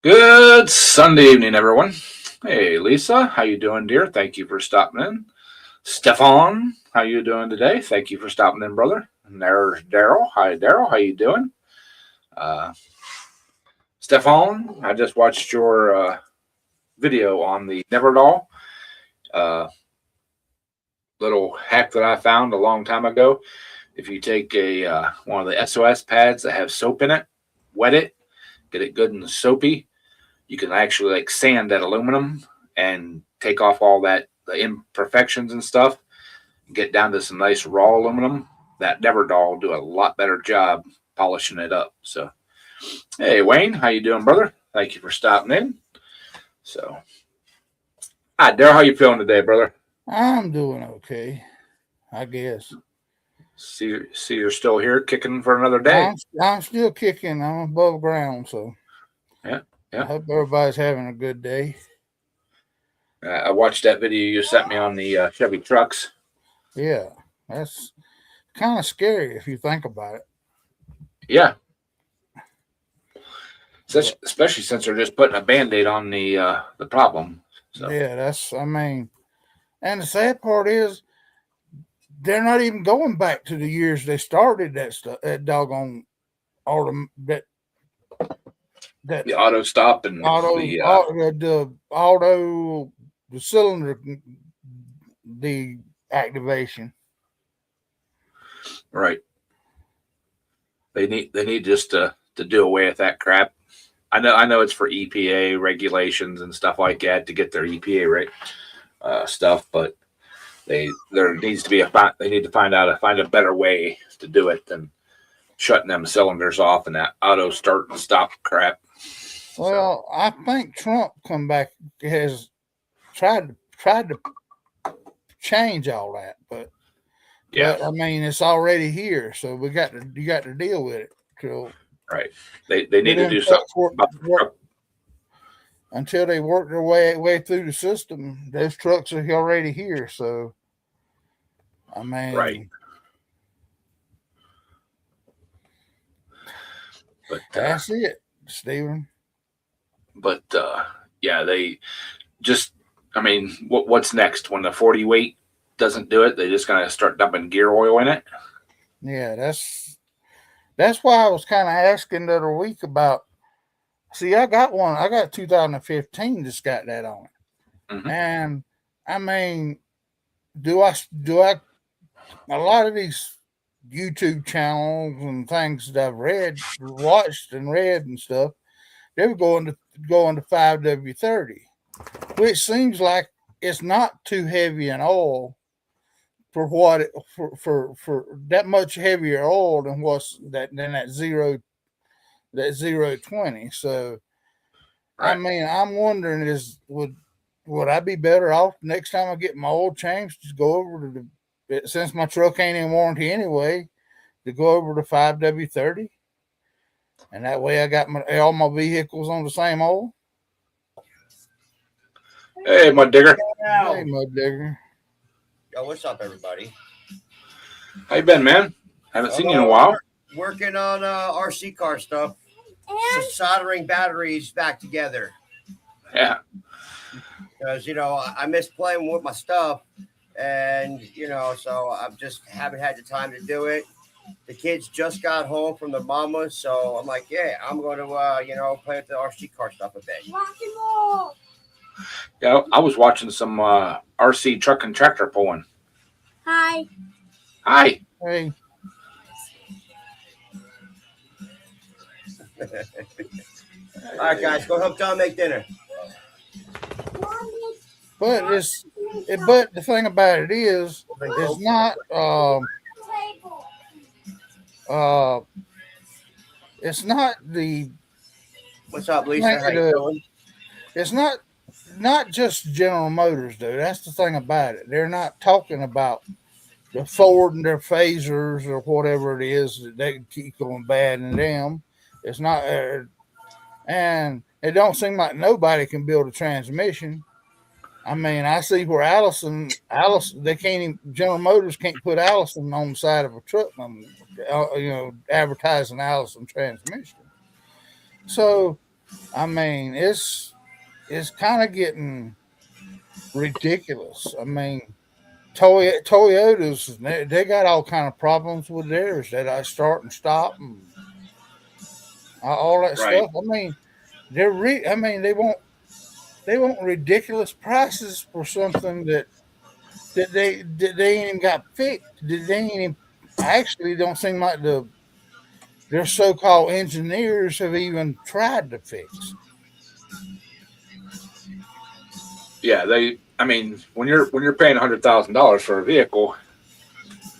Good Sunday evening, everyone. Hey, Lisa, how you doing, dear? Thank you for stopping in. Stefan, how you doing today? Thank you for stopping in, brother. And there's Daryl. Hi, Daryl. How you doing? Uh, Stefan, I just watched your video on the Neverdoll uh, little hack that I found a long time ago. If you take a one of the SOS pads that have soap in it, wet it, get it good and soapy, you can actually like sand that aluminum and take off all that the imperfections and stuff and get down to some nice raw aluminum. That Neverdoll will do a lot better job polishing it up. So, hey Wayne, how you doing, brother? Thank you for stopping in. So, hi Daryl, how you feeling today, brother? I'm doing okay, I guess. See you're still here, kicking for another day. I'm still kicking. I'm above ground, so Yeah. I hope everybody's having a good day. I watched that video you sent me on the Chevy trucks. Yeah, that's kind of scary if you think about it. Yeah. Especially since they're just putting a Band-Aid on the problem. So. Yeah, and the sad part is they're not even going back to the years they started that stuff, that doggone the auto stop and the cylinder deactivation. Right. They need just to do away with that crap. I know it's for EPA regulations and stuff like that to get their EPA stuff, but they need to find a better way to do it than shutting them cylinders off and that auto start and stop crap. Well, so. I think Trump has tried to change all that, but I mean it's already here, so you got to deal with it. So, right, they need to do something until they work their way through the system. Those trucks are already here, so I mean, right. But that's it, Stephen. But yeah, they just. I mean, what's next when the 40 weight doesn't do it? They just gonna start dumping gear oil in it. Yeah, that's why I was kind of asking the other week about. See, I got 2015 just got that on it, mm-hmm. And I mean, do I? A lot of these YouTube channels and things that I've watched and read and stuff, they were going to 5W30, which seems like it's not too heavy in oil for that much heavier oil than that 020. So, right. I mean, I'm wondering would I be better off next time I get my oil changed to go over to since my truck ain't in warranty anyway, to go over to 5W30, and that way I got all my vehicles on the same oil. Hey, Mud Digger. Hey, Mud Digger. Yo, what's up, everybody? How you been, man? Haven't seen you in a while. Working on RC car stuff. Just soldering batteries back together. Yeah. Because, I miss playing with my stuff. And, so I just haven't had the time to do it. The kids just got home from their mama. So I'm like, yeah, I'm going to, play with the RC car stuff a bit. Yeah, I was watching some RC truck and tractor pulling. Hi. Hi. Hey. All right, guys, go help John make dinner. But the thing about it is, it's not it's not the. What's up, Lisa? How you doing? It's not just General Motors, though. That's the thing about it. They're not talking about the Ford and their phasers or whatever it is that they keep going bad in them. It's not. and it don't seem like nobody can build a transmission. I mean, I see where Allison, they can't even, General Motors can't put Allison on the side of a truck, advertising Allison transmission. So, I mean, it's kind of getting ridiculous. I mean, Toyotas, they got all kind of problems with theirs that I start and stop and all that Right. stuff. I mean, they want ridiculous prices for something that they ain't even got fixed. They ain't even, actually don't seem like their so-called engineers have even tried to fix. Yeah, I mean, when you're paying $100,000 for a vehicle,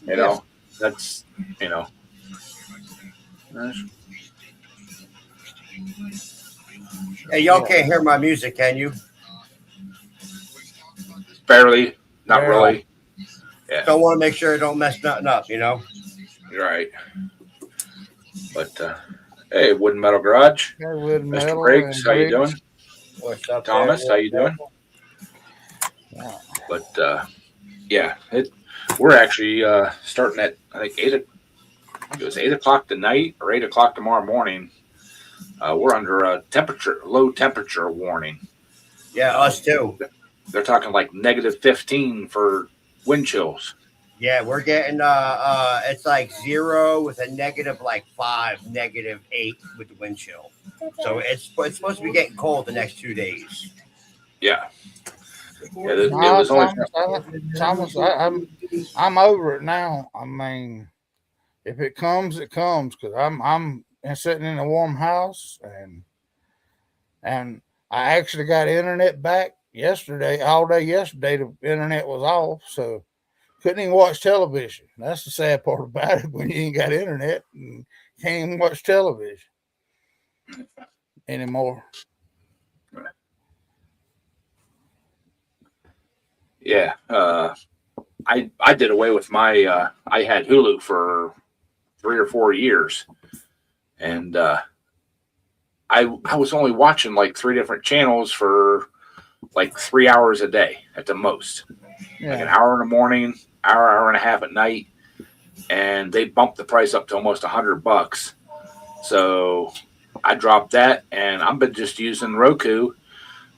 you know, that's, you know, Hey, y'all can't hear my music, can you? barely, not Yeah. really. Don't want to make sure it don't mess nothing up, you know? You're right. But hey, Wooden Metal Garage, Wood Mr. metal Briggs, and how you bricks. doing? What's up, Thomas, there? how you doing? Yeah. But yeah, we're actually starting at I think it was 8 o'clock tonight or 8 o'clock tomorrow morning. We're under a low temperature warning. Yeah, us too. They're talking like -15 for wind chills. Yeah, we're getting it's like 0 with a negative like 5, -8 with the wind chill. So it's supposed to be getting cold the next 2 days. Yeah. Yeah, it No, was only Thomas, I'm over it now. I mean, if it comes, it comes. Because I'm sitting in a warm house, and I actually got internet back yesterday. All day yesterday, the internet was off, so couldn't even watch television. That's the sad part about it. When you ain't got internet and can't even watch television anymore. Yeah. I did away with my I had Hulu for 3 or 4 years, and I was only watching like 3 different channels for like 3 hours a day at the most. Like an hour in the morning, hour and a half at night, and they bumped the price up to almost $100. So I dropped that, and I've been just using Roku,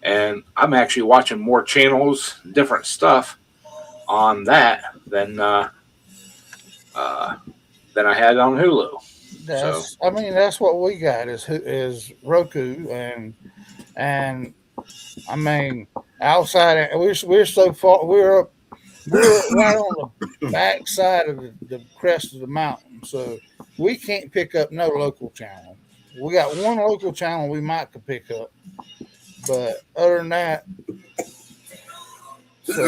and I'm actually watching more channels, different stuff on that than I had on Hulu. I mean, that's what we got is Roku, and I mean, outside we're so far we're right on the back side of the crest of the mountain, so we can't pick up no local channel. We got one local channel we might could pick up, but other than that, so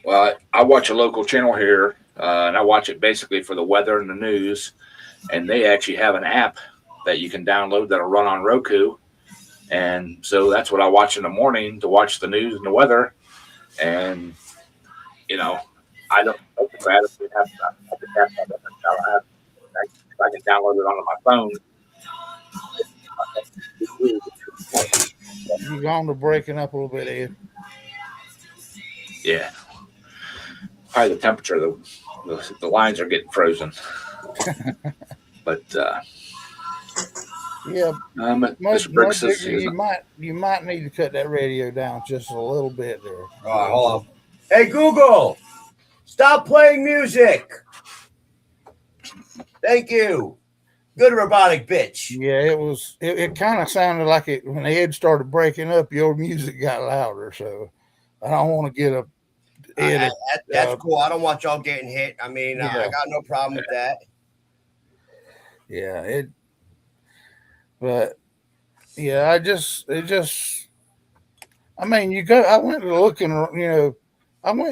well, I watch a local channel here, and I watch it basically for the weather and the news. And they actually have an app that you can download that'll run on Roku. And so that's what I watch in the morning to watch the news and the weather. And, you know, I don't know bad if we have I can download it onto my phone. you're going to breaking up a little bit, Ed. Yeah. Probably the temperature, the lines are getting frozen. But yeah, Mr. Briggs says you might need to cut that radio down just a little bit there. All right, hold on. Hey, Google, stop playing music. Thank you. Good robotic bitch. Yeah, it kind of sounded like it when Ed started breaking up, your music got louder. So I don't want to get a Ed. That's cool. I don't want y'all getting hit. I mean, Yeah. I got no problem with that. Yeah, but yeah, I mean, I went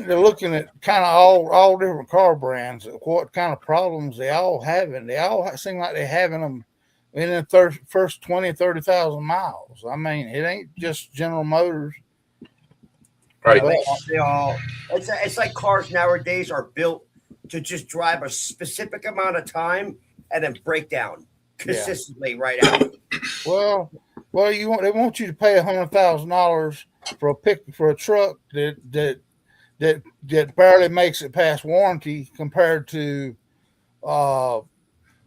to looking at kind of all different car brands, what kind of problems they all having. They all seem like they're having them in the first 20, 30,000 miles. I mean, it ain't just General Motors. Right. They all. It's like cars nowadays are built to just drive a specific amount of time and then break down consistently right out. Well, they want you to pay $100,000 for a truck that barely makes it past warranty uh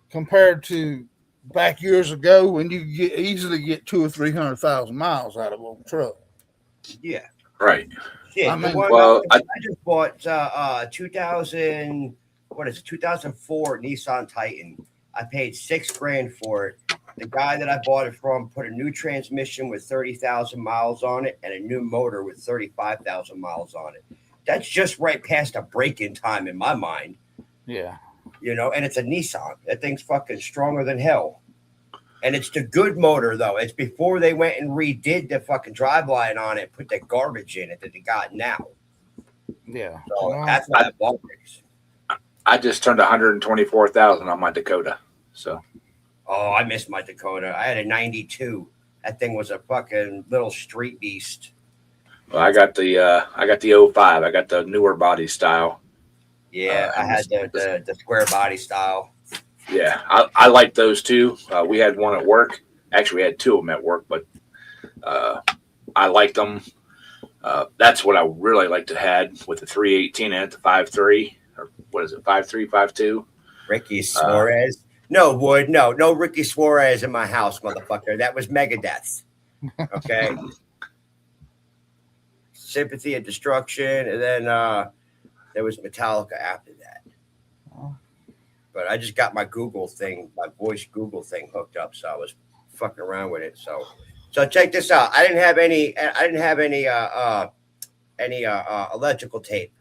compared to back years ago when you easily get 200,000 or 300,000 miles out of a truck. Yeah. Right. Shit, I the mean, one Well, I just bought 2000, what is it, 2004 Nissan Titan. I paid $6,000 for it. The guy that I bought it from put a new transmission with 30,000 miles on it and a new motor with 35,000 miles on it. That's just right past a break-in time in my mind, yeah. and it's a Nissan. That thing's fucking stronger than hell. And it's the good motor, though. It's before they went and redid the fucking driveline on it, put that garbage in it that they got now. Yeah. So Well, that's why I bought it. I just turned 124,000 on my Dakota. So Oh, I missed my Dakota. I had a 92. That thing was a fucking little street beast. well, I got the 05. I got the newer body style. Yeah, I had the square body style. Yeah, I like those too. We had one at work. Actually, we had two of them at work, but I liked them. That's what I really liked to had with the 318 and the 5.3, or what is it, 5.3, 5.2? Ricky Suarez. No, Wood. No Ricky Suarez in my house, motherfucker. That was Megadeth. Okay. Sympathy and Destruction, and then there was Metallica after that. But I just got my Google thing, my voice Google thing hooked up, so I was fucking around with it. So check this out. I didn't have any electrical tape.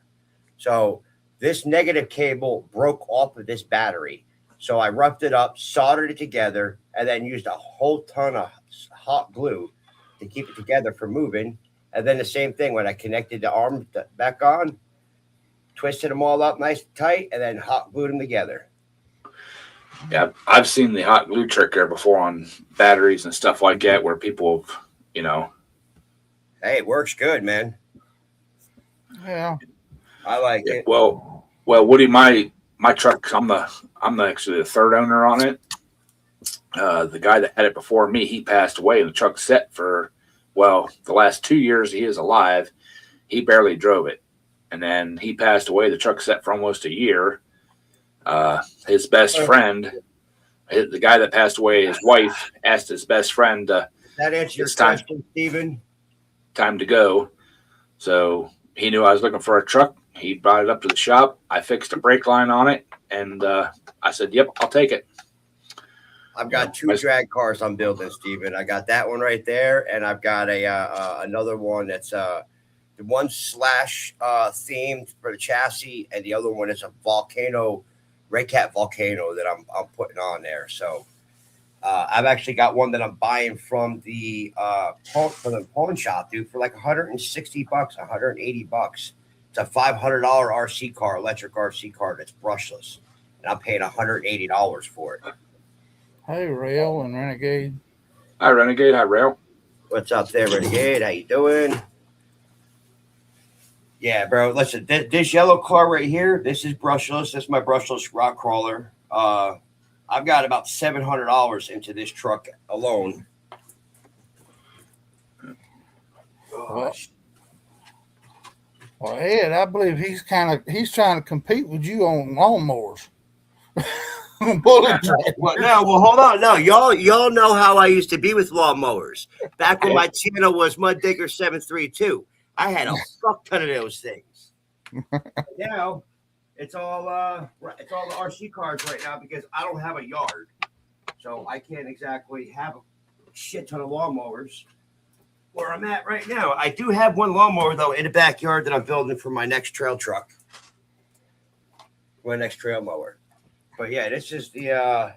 So this negative cable broke off of this battery. So I roughed it up, soldered it together, and then used a whole ton of hot glue to keep it together for moving. And then the same thing when I connected the arms back on, twisted them all up nice and tight, and then hot glued them together. Yeah, I've seen the hot glue trick there before on batteries and stuff like that, where people have, Hey, it works good, man. yeah. I like it. Well, Woody, my truck, I'm actually the third owner on it. The guy that had it before me, he passed away, and the truck set for, the last 2 years he is alive. He barely drove it, and then he passed away. The truck set for almost a year. His best friend, the guy that passed away, his wife asked his best friend, That answer your time. question, Steven? Time to go. So he knew I was looking for a truck. He brought it up to the shop. I fixed a brake line on it, and I said, "Yep, I'll take it." I've got two drag cars I'm building, Steven. I got that one right there, and I've got another one that's the one slash themed for the chassis, and the other one is a volcano, Red Cat volcano that I'm putting on there. So I've actually got one that I'm buying from the pawn shop, dude, for like $160, $180. It's a $500 RC car, electric RC car that's brushless, and I'm paying $180 for it. Hey, Rail and Renegade. Hi, Renegade. Hi, Rail. What's up there, Renegade? How you doing? Yeah, bro. Listen, this yellow car right here, this is brushless. This is my brushless rock crawler. I've got about $700 into this truck alone. Well, Ed, I believe he's trying to compete with you on lawnmowers. Well, hold on. No, y'all know how I used to be with lawnmowers. Back when my channel was Mud Digger 732, I had a fuck ton of those things. Now it's all the RC cars right now because I don't have a yard, so I can't exactly have a shit ton of lawnmowers where I'm at right now. I do have one lawnmower though in the backyard that I'm building for my next trail truck, my next trail mower. But yeah, this is the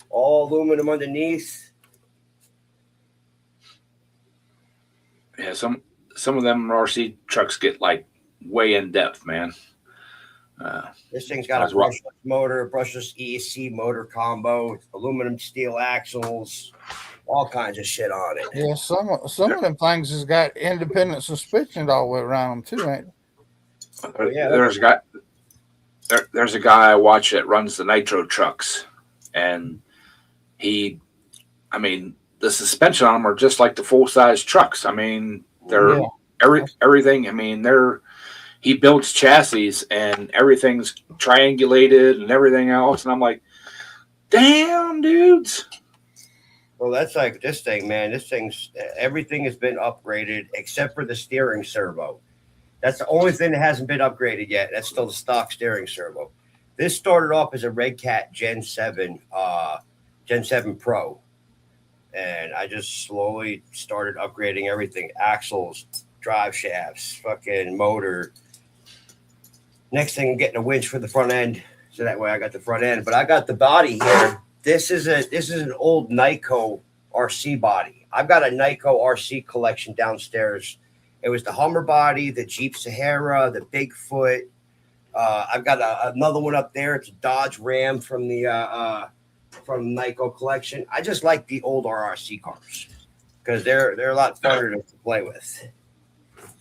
all aluminum underneath. Yeah, some of them RC trucks get like way in depth, man. This thing's got a brushless motor, brushless ESC motor combo, aluminum steel axles, all kinds of shit on it. Yeah, some of them things has got independent suspension all the way around them too, ain't it? Yeah, there's a guy I watch that runs the nitro trucks, and I mean, the suspension on them are just like the full size trucks. I mean, they're everything. I mean, he builds chassis and everything's triangulated and everything else. And I'm like, damn, dudes. Well, that's like this thing, man. Everything has been upgraded except for the steering servo. That's the only thing that hasn't been upgraded yet. That's still the stock steering servo. This started off as a Red Cat Gen 7 Pro. And I just slowly started upgrading everything. Axles, drive shafts, fucking motor. Next thing, getting a winch for the front end. So that way I got the front end. But I got the body here. This is an old Nyko RC body. I've got a Nyko RC collection downstairs. It was the Hummer body, the Jeep Sahara, the Bigfoot. I've got another one up there. It's a Dodge Ram from the Nyko collection. I just like the old RRC cars because they're a lot funner to play with.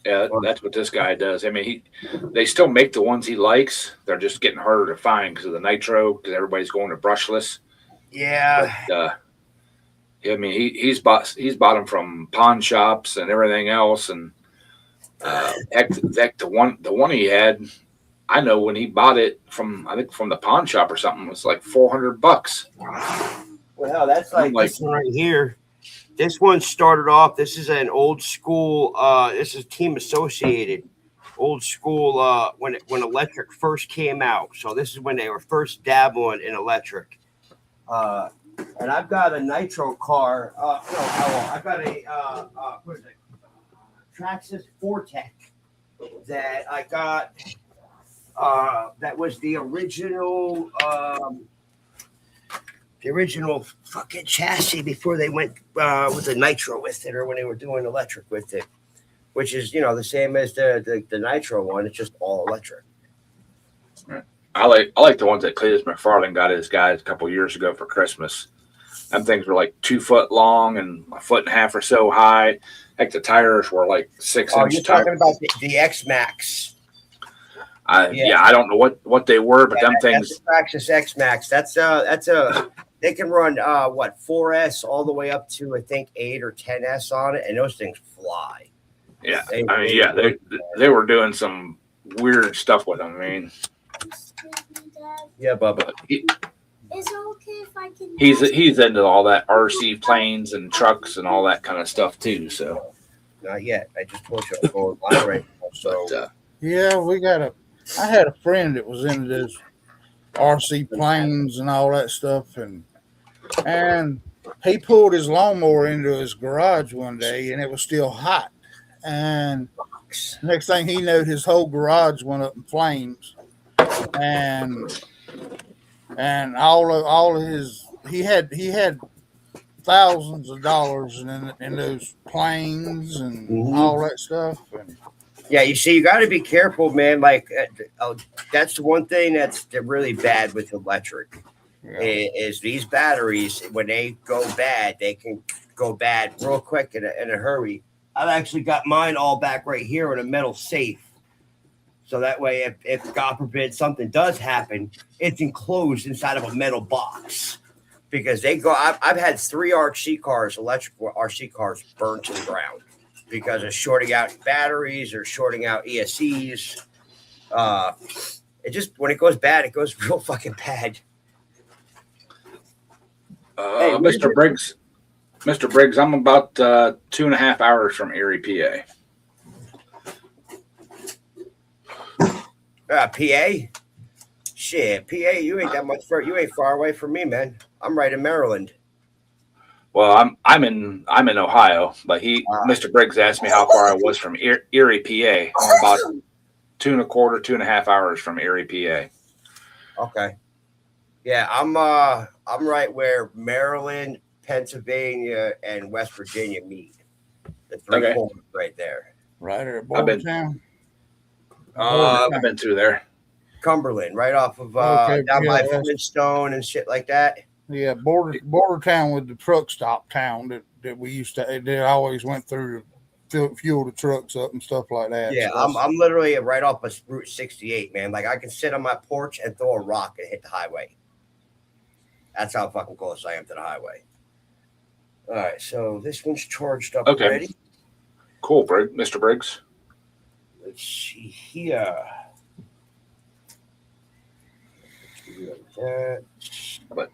Yeah, that's what this guy does. I mean, they still make the ones he likes. They're just getting harder to find because of the nitro, because everybody's going to brushless. Yeah. But, I mean, he's bought them from pawn shops and everything else. And heck, the one he had, I know when he bought it from the pawn shop or something, it was like $400. Well, that's like this one right here. This one started off. This is an old school. This is Team Associated, old school. When electric first came out. So this is when they were first dabbling in electric. And I've got a nitro car. I've got a what is it? Traxxas Fortec that I got. That was the original. The original fucking chassis before they went with the nitro with it, or when they were doing electric with it, which is the same as the nitro one. It's just all electric. I like the ones that Cletus McFarland got his guys a couple years ago for Christmas. Them things were like 2 foot long and a foot and a half or so high. Heck, the tires were like 6 inch. You're talking about the X Max. Yeah, I don't know what they were, but them things. Traxxas X Max. That's they can run 4S all the way up to I think 8 or 10S on it, and those things fly. Yeah, they were doing some weird stuff with them. I mean, yeah, Bubba. Is it okay if I can? He's into all that RC planes and trucks and all that kind of stuff too. So not yet. I just told you I'm going live right now. So yeah, I had a friend that was into this RC planes and all that stuff, and he pulled his lawnmower into his garage one day, and it was still hot. And next thing he knew, his whole garage went up in flames, and all of his he had thousands of dollars in those planes and all that stuff. And yeah, you see, you got to be careful, man. Like that's the one thing that's really bad with electric is these batteries. When they go bad, they can go bad real quick in a hurry. I've actually got mine all back right here in a metal safe. So that way, if God forbid something does happen, it's enclosed inside of a metal box. Because they go, I've had 3 electric RC cars burned to the ground because of shorting out batteries or shorting out ESCs. It just, when it goes bad, it goes real fucking bad. Hey, Mr. Briggs, I'm about 2.5 hours from Erie, PA. PA? Shit, PA, you ain't that much you ain't far away from me, man. I'm right in Maryland. Well, I'm in Ohio, but Mr. Briggs asked me how far I was from Erie, PA. I'm about 2.25 hours from Erie, PA. Okay. Yeah, I'm right where Maryland, Pennsylvania, and West Virginia meet. The 3 corners right there. Right at Bordertown. I've been through there. Cumberland, right off of down by Flintstone and shit like that. Yeah, Bordertown with the truck stop town that we used to. They always went through to fuel the trucks up and stuff like that. Yeah, so I'm literally right off of Route 68, man. Like I can sit on my porch and throw a rock and hit the highway. That's how fucking close I am to the highway. All right, so this one's charged up Okay. already. Cool, Mr. Briggs. Let's see here. That. But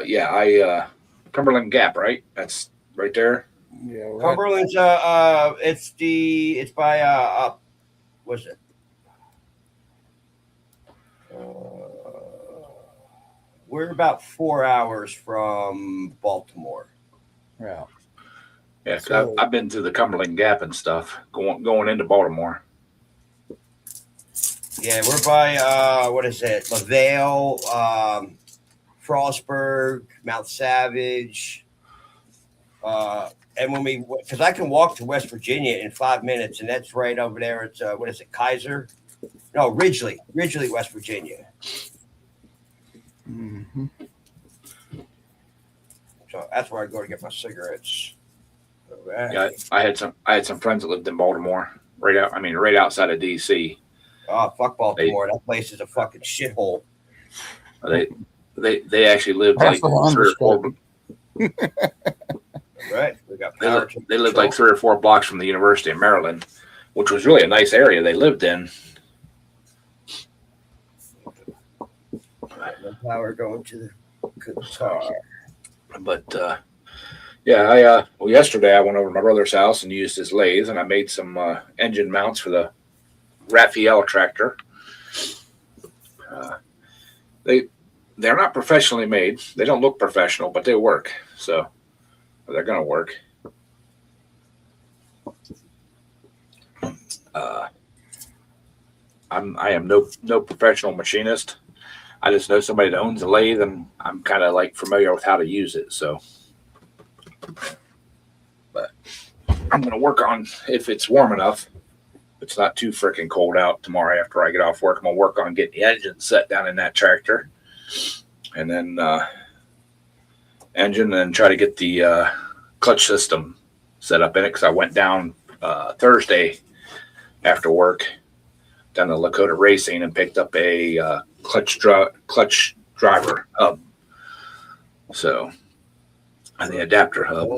yeah, Cumberland Gap, right? That's right there. Yeah, right. Cumberland's it's by what's it? We're about 4 hours from Baltimore. Yeah. Yeah, 'cause So- I've been to the Cumberland Gap and stuff going into Baltimore. Yeah, we're by what is it? LaVale, Frostburg, Mount Savage. And when because I can walk to West Virginia in 5 minutes, and that's right over there. It's what is it, Kaiser? No, Ridgely, West Virginia. Mm-hmm. So that's where I go to get my cigarettes. Right. Yeah, I had some friends that lived in Baltimore, right outside of DC. Oh, fuck Baltimore! That place is a fucking shithole. They actually lived That's like an 3 or 4. Right? We got They, power. they lived like 3 or 4 blocks from the University of Maryland, which was really a nice area they lived in. No power going to the car. But yeah, yesterday I went over to my brother's house and used his lathe, and I made some engine mounts for the Raphael tractor. They're not professionally made. They don't look professional, but they work. So they're gonna work. I am no professional machinist. I just know somebody that owns a lathe, and I'm kind of like familiar with how to use it. So, but I'm gonna work on, if it's warm enough, if it's not too freaking cold out tomorrow after I get off work, I'm gonna work on getting the engine set down in that tractor, and then try to get the clutch system set up in it, because I went down Thursday after work down to Lakota Racing and picked up a clutch driver hub, so, and the adapter hub,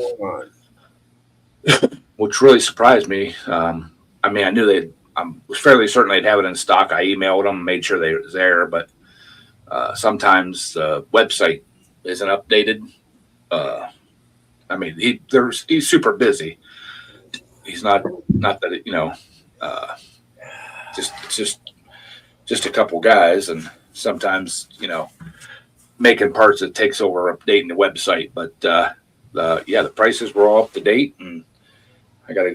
which really surprised me. I mean, I knew I was fairly certain they'd have it in stock. I emailed them, made sure they was there, but sometimes the website isn't updated. I mean, he's super busy. He's not that, just a couple guys, and sometimes, making parts, it takes over updating the website. But the prices were all up to date, and I got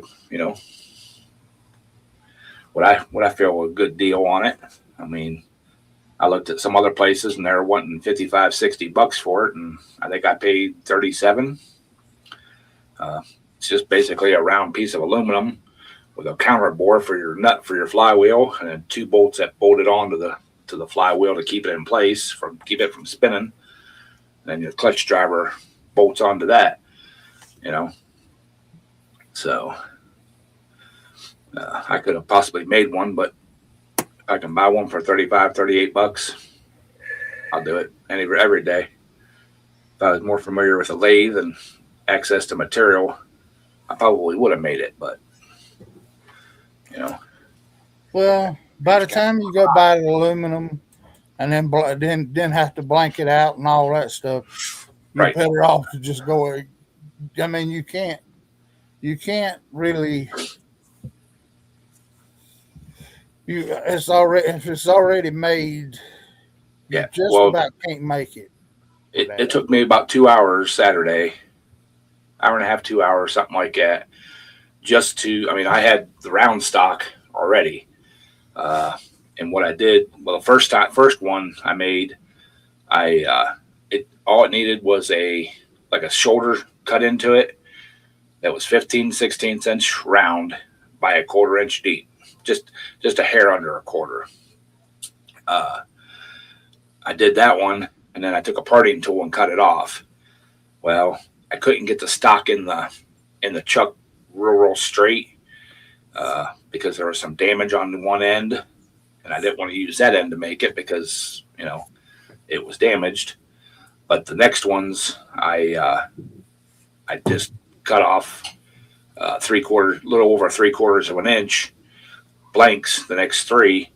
what I feel a good deal on it. I mean, I looked at some other places and they're wanting $55-$60 for it, and I think I paid $37. It's just basically a round piece of aluminum with a counter bore for your nut for your flywheel, and then 2 bolts that bolted onto the flywheel to keep it in place, keep it from spinning. And then your clutch driver bolts onto that, So I could have possibly made one, but if I can buy one for $35-$38, I'll do it every day. If I was more familiar with a lathe and access to material, I probably would have made it, but Well, by the time you go buy the aluminum and then have to blank it out and all that stuff, you're Right. better off to just go. I mean, you can't really. If it's already made, you Yeah, just well, about can't make it. it took me about 2 hours Saturday, hour and a half, 2 hours, something like that. I had the round stock already. And what I did, the first one I made, all it needed was a shoulder cut into it that was 15/16 inch round by a 1/4 inch deep, just a hair under a quarter. I did that one, and then I took a parting tool and cut it off. Well, I couldn't get the stock in the chuck real straight because there was some damage on one end, and I didn't want to use that end to make it because it was damaged. But the next ones, I just cut off little over 3/4 of an inch blanks. The next 3,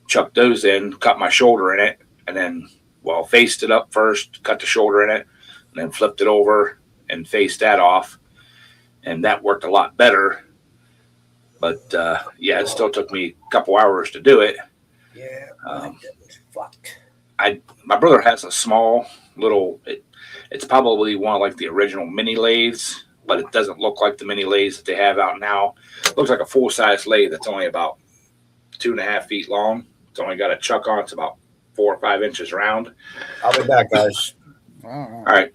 chucked those in, cut my shoulder in it, and then faced it up first, cut the shoulder in it, and then flipped it over and faced that off, and that worked a lot better. But it still took me a couple hours to do it. Yeah, that was fucked. My brother has a small little. It's probably one of like the original mini lathes, but it doesn't look like the mini lathes that they have out now. It looks like a full size lathe that's only about 2.5 feet long. It's only got a chuck on. It's about 4 or 5 inches round. I'll be back, guys. All right.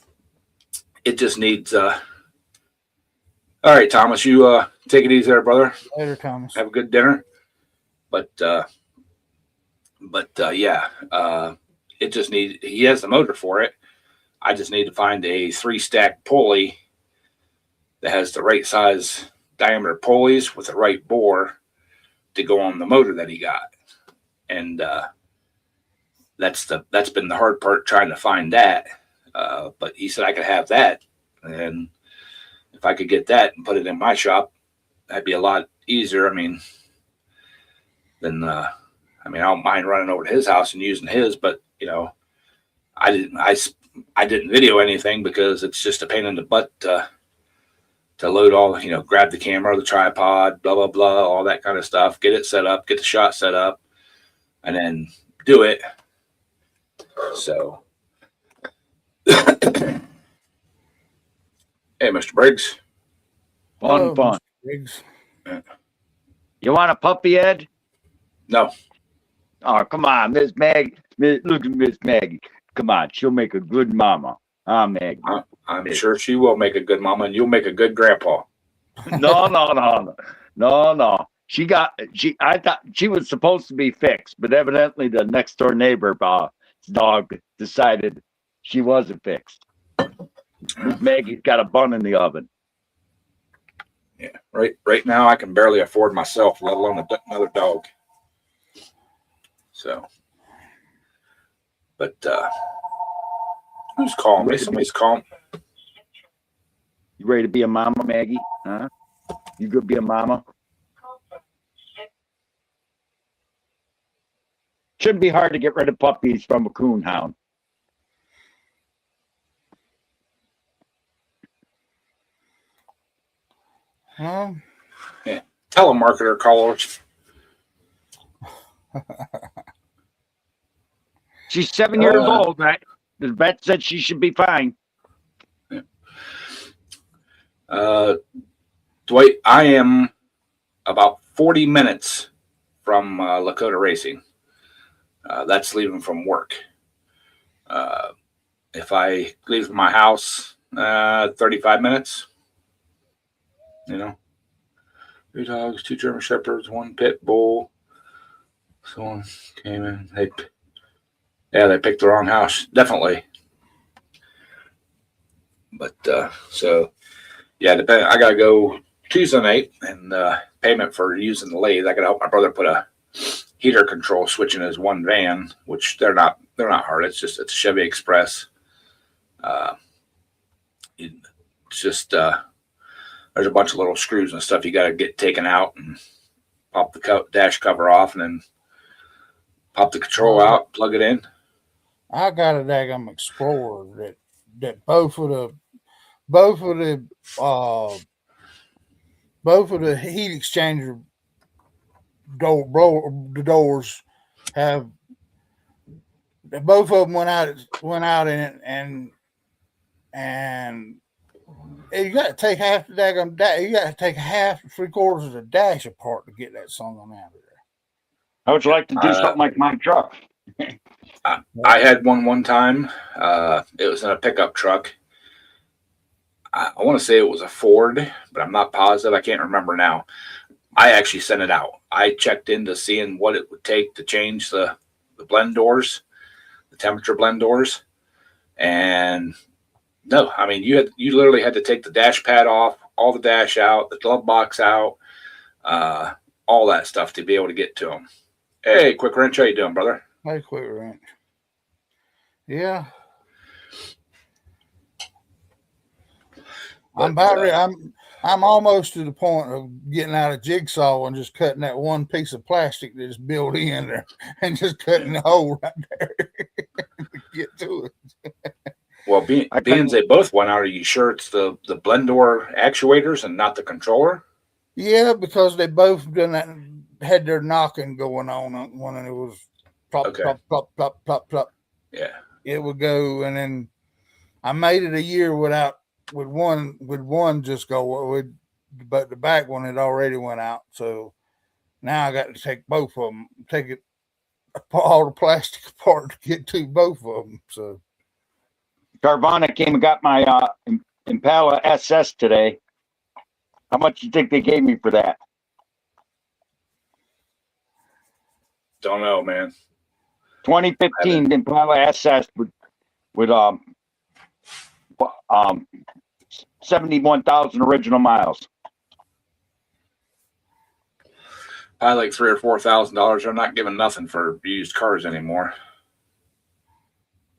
It just needs. All right, Thomas. You take it easy there, brother. Later, Thomas. Have a good dinner. But it just needs. He has the motor for it. I just need to find a 3-stack pulley that has the right size diameter pulleys with the right bore to go on the motor that he got. And that's been the hard part, trying to find that. But he said I could have that, and if I could get that and put it in my shop, that'd be a lot easier. I don't mind running over to his house and using his, but I didn't video anything because it's just a pain in the butt to load all, grab the camera, the tripod, blah, blah, blah, all that kind of stuff, get it set up, get the shot set up, and then do it. So, hey, Mr. Briggs. Hello, Fun. Mr. Briggs. You want a puppy, Ed? No. Oh, come on, Miss Maggie. Look at Miss Maggie. Come on, she'll make a good mama. Maggie. I'm sure she will make a good mama, and you'll make a good grandpa. No. I thought she was supposed to be fixed, but evidently the next door neighbor dog decided she wasn't fixed. Miss Maggie's got a bun in the oven. Yeah, right now I can barely afford myself, let alone another dog. So, but who's calling me? Somebody's calling. You ready to be a mama, Maggie? Huh? You could be a mama? Shouldn't be hard to get rid of puppies from a coon hound. Well, Yeah, telemarketer callers. She's 7 years old, right? The vet said she should be fine. Dwight, I am about 40 minutes from Lakota Racing. That's leaving from work. If I leave my house, 35 minutes. 3 dogs, 2 German Shepherds, 1 pit bull. Someone came in. They picked the wrong house. Definitely. But I gotta go Tuesday night, and payment for using the lathe. I gotta help my brother put a heater control switch in his one van, which they're not hard. It's a Chevy Express. It's just there's a bunch of little screws and stuff you got to get taken out and pop the dash cover off, and then pop the control out, plug it in. I got a daggum Explorer that both of the heat exchanger the doors have, both of them went out in it, and you got to take half the daggum you got to take half, 3/4 of the dash apart to get that song out of there. I would like to do something like my truck. I had one time. It was in a pickup truck. I want to say it was a Ford, but I'm not positive. I can't remember now. I actually sent it out. I checked into seeing what it would take to change the blend doors, the temperature blend doors, and no, I mean you literally had to take the dash pad off, all the dash out, the glove box out, all that stuff to be able to get to them. Hey, Quick Wrench, how you doing, brother? Hey, Quick Wrench. Yeah. But, I'm about ready. I'm almost to the point of getting out of jigsaw and just cutting that one piece of plastic that's built in there and just cutting the hole right there to get to it. well, being they both went out, are you sure it's the blend door actuators and not the controller? Yeah, because they both done that, had their knocking going on when it was plop, Okay. plop, plop, plop, plop, plop. Yeah. It would go, and then I made it a year with one just go with, but the back one had already went out. So now I got to take both of them, take it all the plastic apart to get to both of them. So Carvana came and got my Impala SS today. How much do you think they gave me for that? Don't know, man. 2015 Impala SS with 71,000 original miles. Probably like $3,000 or $4,000. They're not giving nothing for used cars anymore.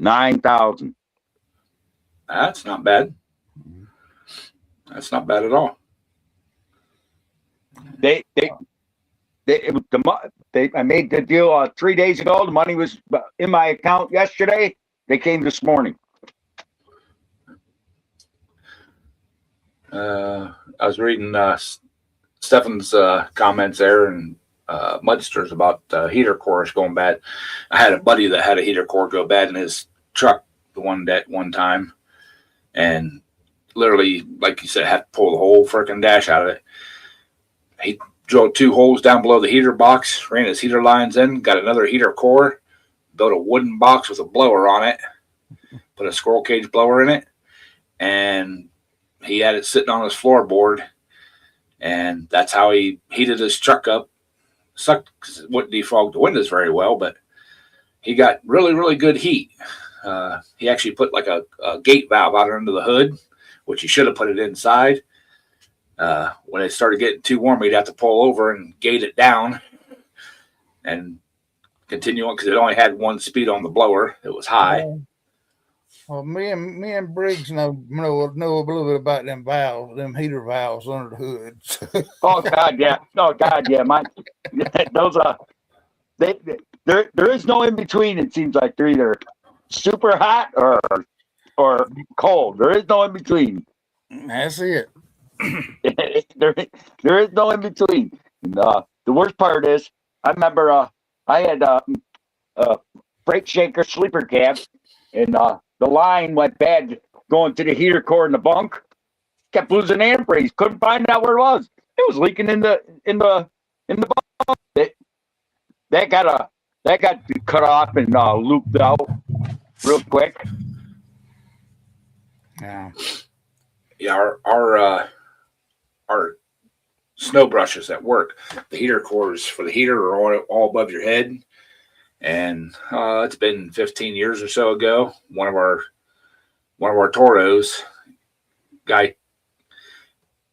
9,000. That's not bad. That's not bad at all. I made the deal 3 days ago. The money was in my account yesterday. They came this morning. I was reading Stefan's comments there and Mudster's about heater cores going bad. I had a buddy that had a heater core go bad in his truck one time, and literally, like you said, had to pull the whole freaking dash out of it. He drilled 2 holes down below the heater box, ran his heater lines in, got another heater core, built a wooden box with a blower on it, put a squirrel cage blower in it, and he had it sitting on his floorboard, and that's how he heated his truck up. Sucked because it wouldn't defog the windows very well, but he got really, really good heat. He actually put like a gate valve out under the hood, which he should have put it inside. When it started getting too warm, he'd have to pull over and gate it down and continue on because it only had 1 speed on the blower. It was high. Well, me and Briggs know a little bit about them valves, them heater valves under the hood. Oh God, yeah. Oh God, yeah. Those there is no in between. It seems like they're either super hot or cold. There is no in between. That's it. there is no in between. And, the worst part is, I remember I had a brake shaker sleeper cab, and the line went bad going to the heater core in the bunk. Kept losing antifreeze. Couldn't find out where it was. It was leaking in the bunk. That got cut off and looped out real quick. Yeah. Yeah, our snow brushes at work, the heater cores for the heater are all above your head. And it's been 15 years or so ago. One of our Toros guy,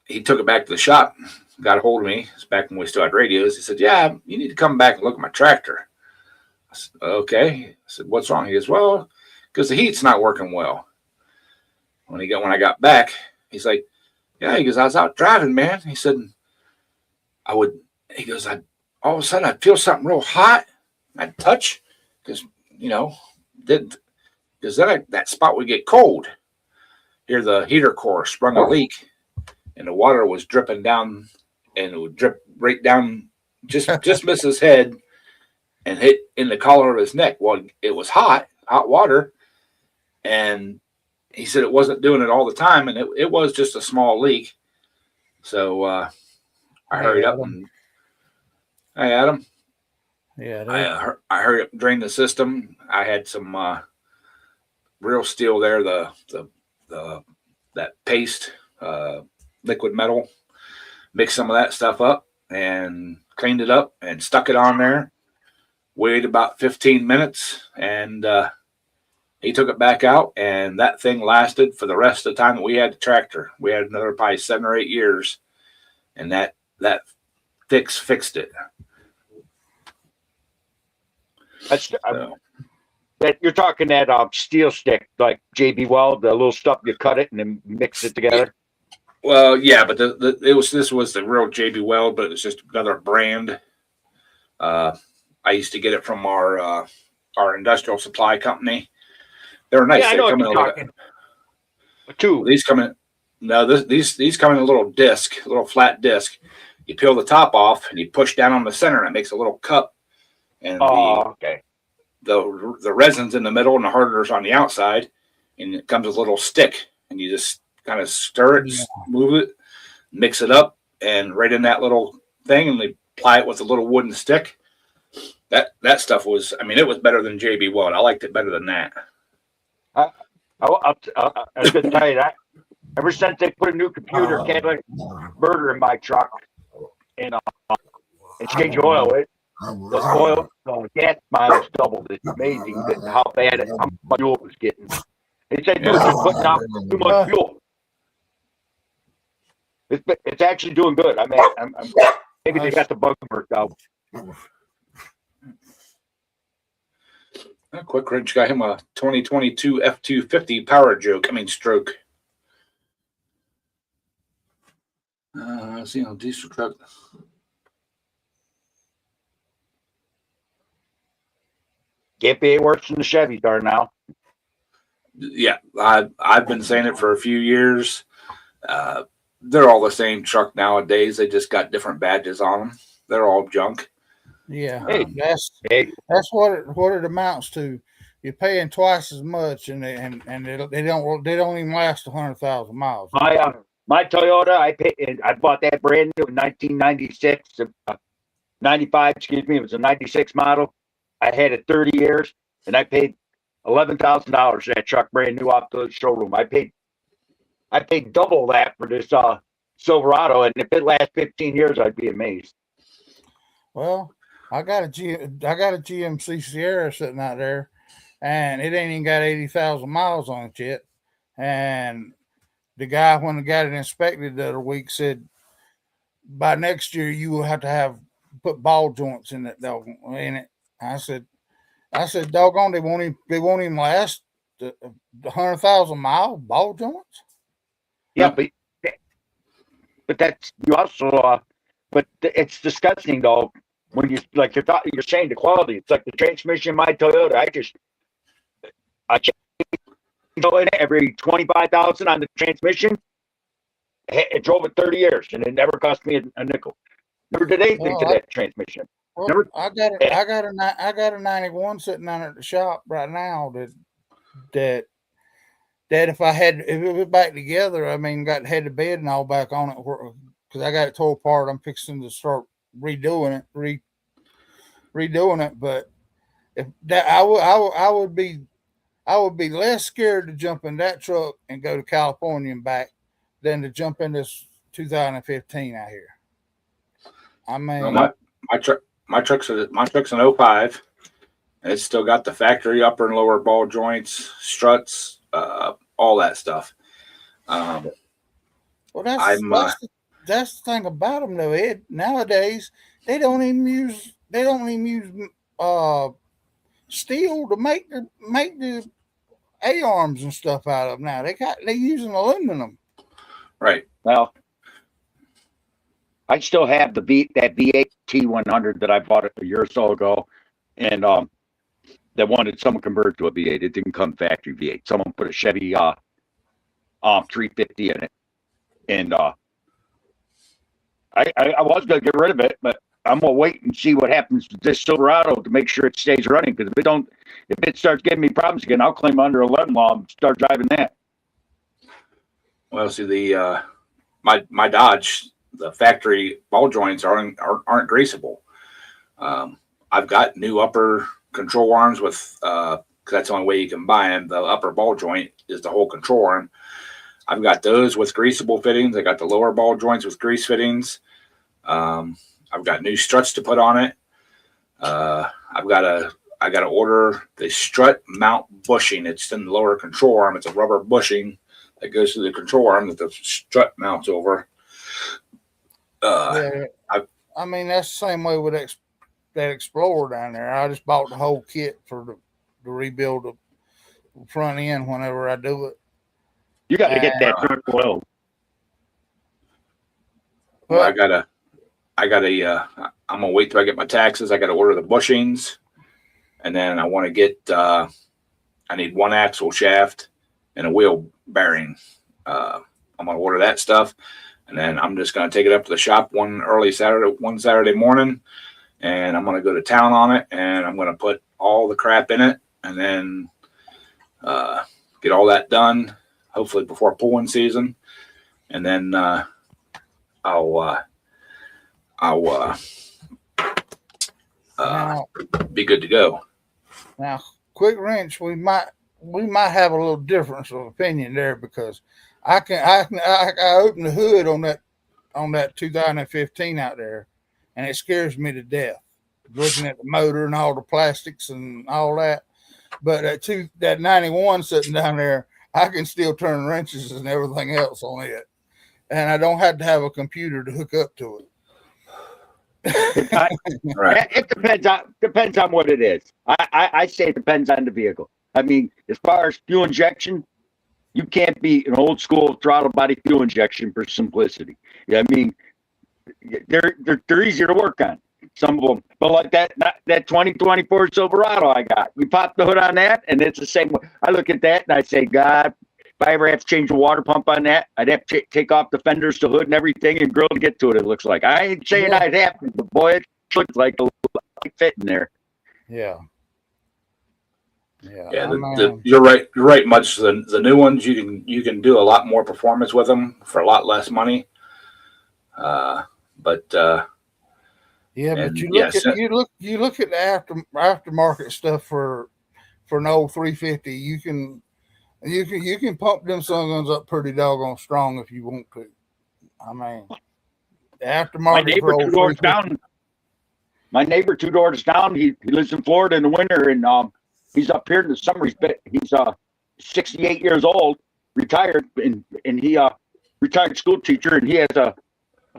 he took it back to the shop, got a hold of me. It's back when we still had radios. He said, "Yeah, you need to come back and look at my tractor." I said, "Okay." I said, "What's wrong?" He goes, "Well, because the heat's not working well." When I got back, he's like, "Yeah," he goes, "I was out driving, man." He said, all of a sudden I'd feel something real hot. I'd touch because, because then that spot would get cold. Here, the heater core sprung a leak, and the water was dripping down, and it would drip right down, just miss his head, and hit in the collar of his neck. Well, it was hot water, and he said it wasn't doing it all the time, and it was just a small leak. So I hurried up and, "Hey, Adam." Yeah, I hurried up and drained the system. I had some real steel there, that paste, liquid metal. Mixed some of that stuff up and cleaned it up and stuck it on there. Waited about 15 minutes, and he took it back out, and that thing lasted for the rest of the time that we had the tractor. We had another probably 7 or 8 years, and that fixed it. That's That you're talking that steel stick, like JB Weld, the little stuff you cut it and then mix it together. Well, yeah, but this was the real JB Weld, but it's just another brand. I used to get it from our industrial supply company. They were nice. Yeah, I They know come what in you're a little, talking. Two. these come in. No, these come in a little disc, a little flat disc. You peel the top off and you push down on the center, and it makes a little cup. And Okay. the resin's in the middle, and the hardener's on the outside, and it comes with a little stick, and you just kind of stir it, move it, mix it up, and right in that little thing, and they apply it with a little wooden stick. That stuff was, I mean, it was better than JB Weld. I liked it better than that. I was going to tell you that. Ever since they put a new computer catalytic converter in my truck and change oil, the gas mileage doubled. It's amazing how much fuel it was getting. They said, dude, you're putting out too much fuel. It's actually doing good. I mean, maybe they got the bug worked out. Quick Wrench got him a 2022 F250 stroke. See on diesel truck. Can't be worse than the Chevys are now. Yeah, I've been saying it for a few years. They're all the same truck nowadays. They just got different badges on them. They're all junk. Yeah, Hey. that's what it amounts to. You're paying twice as much, and they don't even last 100,000 miles. My Toyota, I bought that brand new in 1996, 95. Excuse me, it was a 96 model. I had it 30 years, and I paid $11,000 for that truck, brand new off the showroom. I paid double that for this Silverado, and if it lasts 15 years, I'd be amazed. Well, I got a GMC Sierra sitting out there, and it ain't even got 80,000 miles on it yet. And the guy, when I got it inspected the other week, said by next year you will have to put ball joints in it. I said, doggone, they won't even last the 100,000 mile ball joints. Yeah, but that's you also. But it's disgusting though when you're saying the quality. It's like the transmission in my Toyota. I change it every 25,000 on the transmission. It drove it 30 years and it never cost me a nickel. Never did anything to that transmission. Well, I got a 91 sitting down at the shop right now that if it was back together, I mean, had the bed and all back on it because I got it tore apart. I'm fixing to start redoing it. But if that, I would be less scared to jump in that truck and go to California and back than to jump in this 2015 out here. I mean, my truck's an 05. And it's still got the factory upper and lower ball joints, struts, all that stuff. Well, that's the thing about them, though, Ed. Nowadays, they don't even use steel to make the A-arms and stuff out of them. Now they're using aluminum. Right. Well, I still have that V8 T100 that I bought a year or so ago, and that wanted someone converted to a V8. It didn't come factory V8. Someone put a Chevy 350 in it, and I was gonna get rid of it, but I'm gonna wait and see what happens to this Silverado to make sure it stays running. Because if it starts giving me problems again, I'll claim under 11 law and start driving that. Well, see my Dodge, the factory ball joints aren't greasable. I've got new upper control arms with because that's the only way you can buy them. The upper ball joint is the whole control arm. I've got those with greasable fittings. I got the lower ball joints with grease fittings. I've got new struts to put on it. I got to order the strut mount bushing. It's in the lower control arm. It's a rubber bushing that goes to the control arm that the strut mounts over. I mean, that's the same way with that Explorer down there. I just bought the whole kit for rebuild the front end whenever I do it. You got to get that truck oiled. Well, I But gotta, I'm gonna wait till I get my taxes. I gotta order the bushings, and then I want to get, I need one axle shaft and a wheel bearing. I'm gonna order that stuff, and then I'm just gonna take it up to the shop one Saturday morning, and I'm gonna go to town on it, and I'm gonna put all the crap in it, and then get all that done, hopefully before pulling season, and then I'll now, be good to go. now, quick wrench, we might have a little difference of opinion there because I opened the hood on that 2015 out there, and it scares me to death looking at the motor and all the plastics and all that. But that 91 sitting down there, I can still turn wrenches and everything else on it, and I don't have to have a computer to hook up to it. Right. It depends on what it is. I say it depends on the vehicle. I mean, as far as fuel injection, you can't beat an old school throttle body fuel injection for simplicity. Yeah, I mean, they're easier to work on. Some of them, but like that 2024 Silverado I got, you pop the hood on that, and it's the same way. I look at that and I say, God, if I ever have to change the water pump on that, I'd have to take off the fenders, the hood, and everything, and grill to get to it. It looks like I ain't saying I'd have to, but boy, it looks like a fit in there. Yeah. Yeah, you're right. You're right. Much the new ones, you can do a lot more performance with them for a lot less money. But yeah, but and you yes, look at the aftermarket stuff for an old 350. You can pump them guns up pretty doggone strong if you want to. I mean, the aftermarket for old 350. My neighbor 2 doors down, he lives in Florida in the winter, and he's up here in the summer. He's 68 years old, retired, and he retired school teacher, and he has a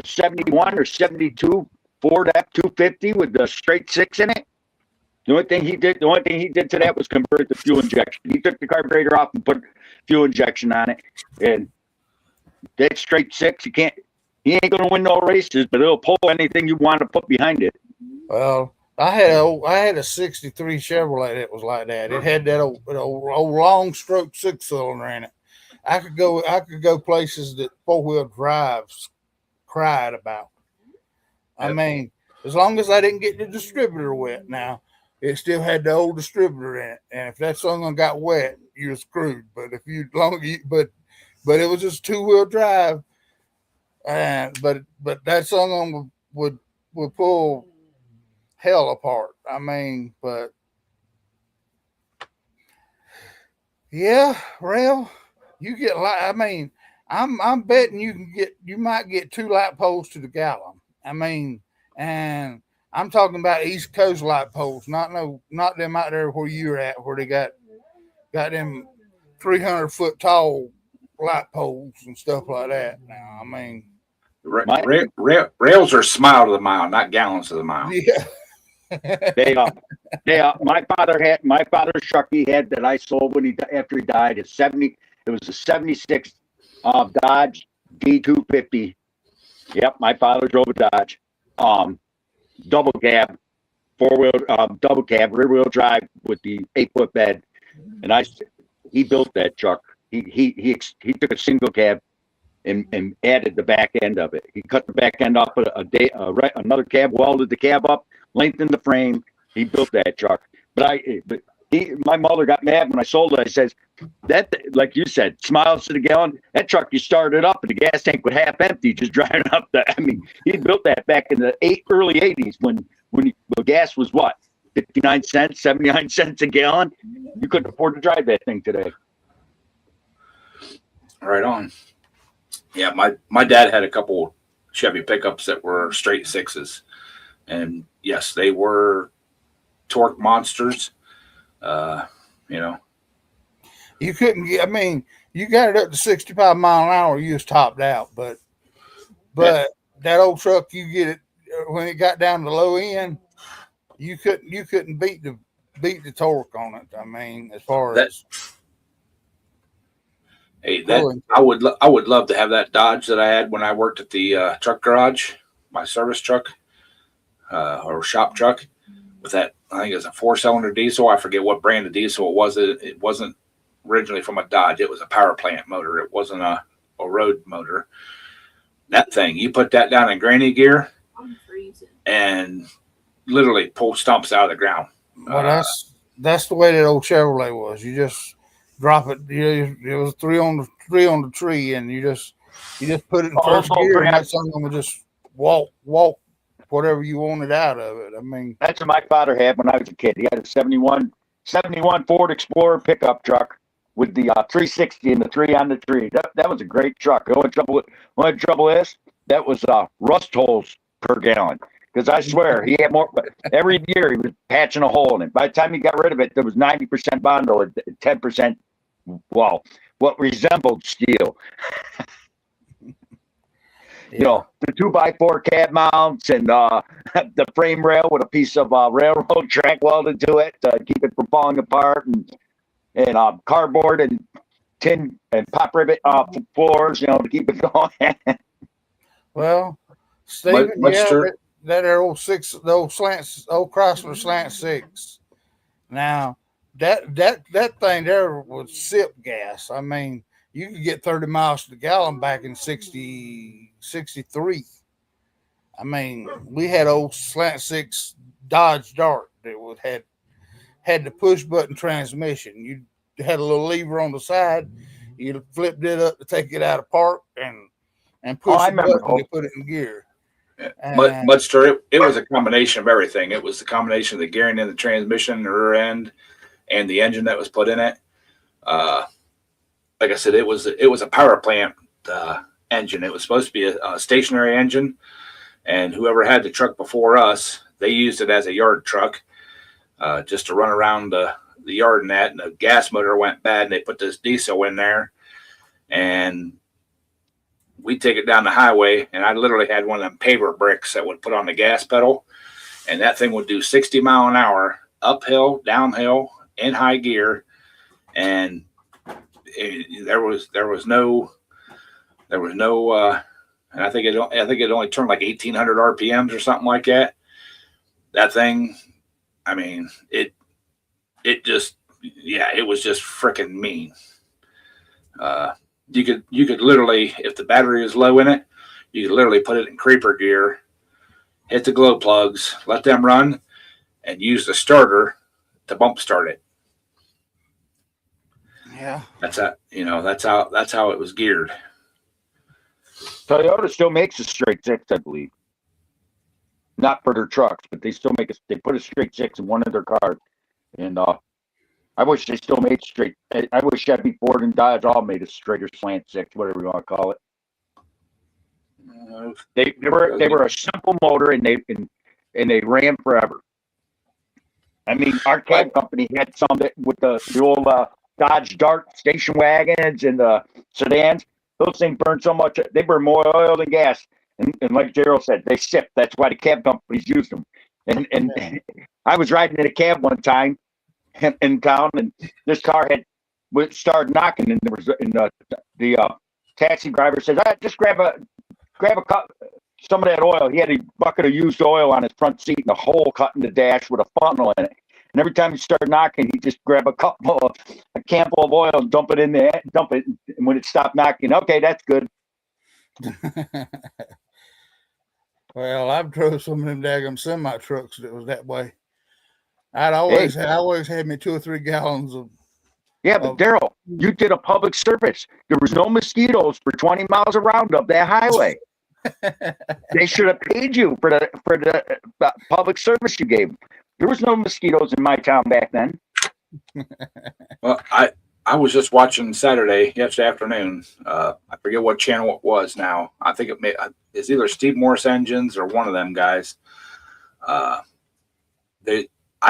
71 or 72 Ford F-250 with the straight six in it. The only thing he did to that was convert the fuel injection. He took the carburetor off and put fuel injection on it, and that straight six, he ain't gonna win no races, but it'll pull anything you want to put behind it. Well, I had a 63 Chevrolet that was like that. It had that old long stroke 6-cylinder in it. I could go places that 4-wheel drives cried about. I mean, as long as I didn't get the distributor wet. Now, it still had the old distributor in it, and if that something got wet, you're screwed. But if you but it was just 2-wheel drive, and but that something would pull hell apart. I mean, but yeah, Rail, you get I mean, I'm betting you might get 2 light poles to the gallon. I mean, and I'm talking about East Coast light poles, not them out there where you're at, where they got them 300-foot tall light poles and stuff like that. Now, I mean, rails are smile to the mile, not gallons to the mile. yeah. My father's truck he had that I sold after he died. It was a 76 Dodge D250. Yep, my father drove a Dodge, double cab, double cab, rear wheel drive with the 8-foot bed, and he built that truck. He took a single cab and added the back end of it. He cut the back end off another cab, welded the cab up, lengthened the frame. He built that truck. My mother got mad when I sold it. I says, that, like you said, smiles to the gallon. That truck, you started up and the gas tank was half empty, just driving up he built that back in the early 80s when the gas was what, 59 cents, 79 cents a gallon. You couldn't afford to drive that thing today. Right on. Yeah, my dad had a couple Chevy pickups that were straight 6s, and yes, they were torque monsters. You couldn't get. I mean, you got it up to 65 mile an hour. You was topped out, but that old truck, you get it when it got down to the low end. You couldn't beat beat the torque on it. I mean, as far That- as Hey, that pulling. I would love to have that Dodge that I had when I worked at the truck garage, my service truck or shop truck, with that. I think it was a 4-cylinder diesel. I forget what brand of diesel it was. It wasn't originally from a Dodge. It was a power plant motor. It wasn't a road motor. That thing, you put that down in granny gear I'm freezing. and literally pull stumps out of the ground. Well, that's the way that old Chevrolet was. You just drop it. It was three on the tree, and you just put it in first gear, and that son would just walk whatever you wanted out of it. I mean, That's what my father had when I was a kid. He had a 71 Ford Explorer pickup truck with the 360 and the 3 on the tree. That was a great truck. The only trouble is that was rust holes per gallon. Because I swear he had more. Every year he was patching a hole in it. By the time he got rid of it, there was 90% Bondo and 10%, well, what resembled steel. You know, the 2x4 cab mounts and the frame rail with a piece of railroad track welded to it to keep it from falling apart, and cardboard and tin and pop ribbon floors, you know, to keep it going. well, Stephen, Mr. that old old Chrysler Slant 6. Now that thing there was SIP gas. I mean, you could get 30 miles to the gallon back in 63. I mean, we had old Slant 6 Dodge Dart that had the push button transmission. You had a little lever on the side. You flipped it up to take it out of park and push the button to put it in gear. Mudster, it was a combination of everything. It was the combination of the gearing and the transmission, the rear end, and the engine that was put in it. Like I said, it was a power plant engine. It was supposed to be a stationary engine, and whoever had the truck before us, they used it as a yard truck, just to run around the yard and that. And the gas motor went bad, and they put this diesel in there, and we take it down the highway, and I literally had one of them paver bricks that would put on the gas pedal, and that thing would do 60 mile an hour uphill, downhill, in high gear, and there was no, and I think it only turned like 1,800 RPMs or something like that. That thing, I mean, it was just freaking mean. You could literally, if the battery was low in it, you could literally put it in creeper gear, hit the glow plugs, let them run, and use the starter to bump start it. Yeah, That's how it was geared. Toyota still makes a straight 6, I believe. Not for their trucks, but they still they put a straight 6 in one of their cars. And I wish they still made straight. I wish Chevy, Ford, and Dodge all made a straighter slant 6, whatever you want to call it. They were a simple motor, and they ran forever. I mean, our cab company had some that with the old Dodge Dart station wagons and the sedans. Those things burn so much; they burn more oil than gas. And like Gerald said, they sip. That's why the cab companies used them. And I was riding in a cab one time in town, and this car started knocking, and there was the taxi driver says, "Just grab a cup, some of that oil." He had a bucket of used oil on his front seat and a hole cut in the dash with a funnel in it. And every time he started knocking, he'd just grab a can full of oil and dump it in there, and when it stopped knocking, okay, that's good. Well, I've drove some of them daggum semi trucks that was that way. I always had me 2 or 3 gallons of. Yeah, but Daryl, you did a public service. There was no mosquitoes for 20 miles around up that highway. They should have paid you for the public service you gave. There was no mosquitoes in my town back then. Well, I was just watching yesterday afternoon. I forget what channel it was now. I think it's either Steve Morris Engines or one of them guys. I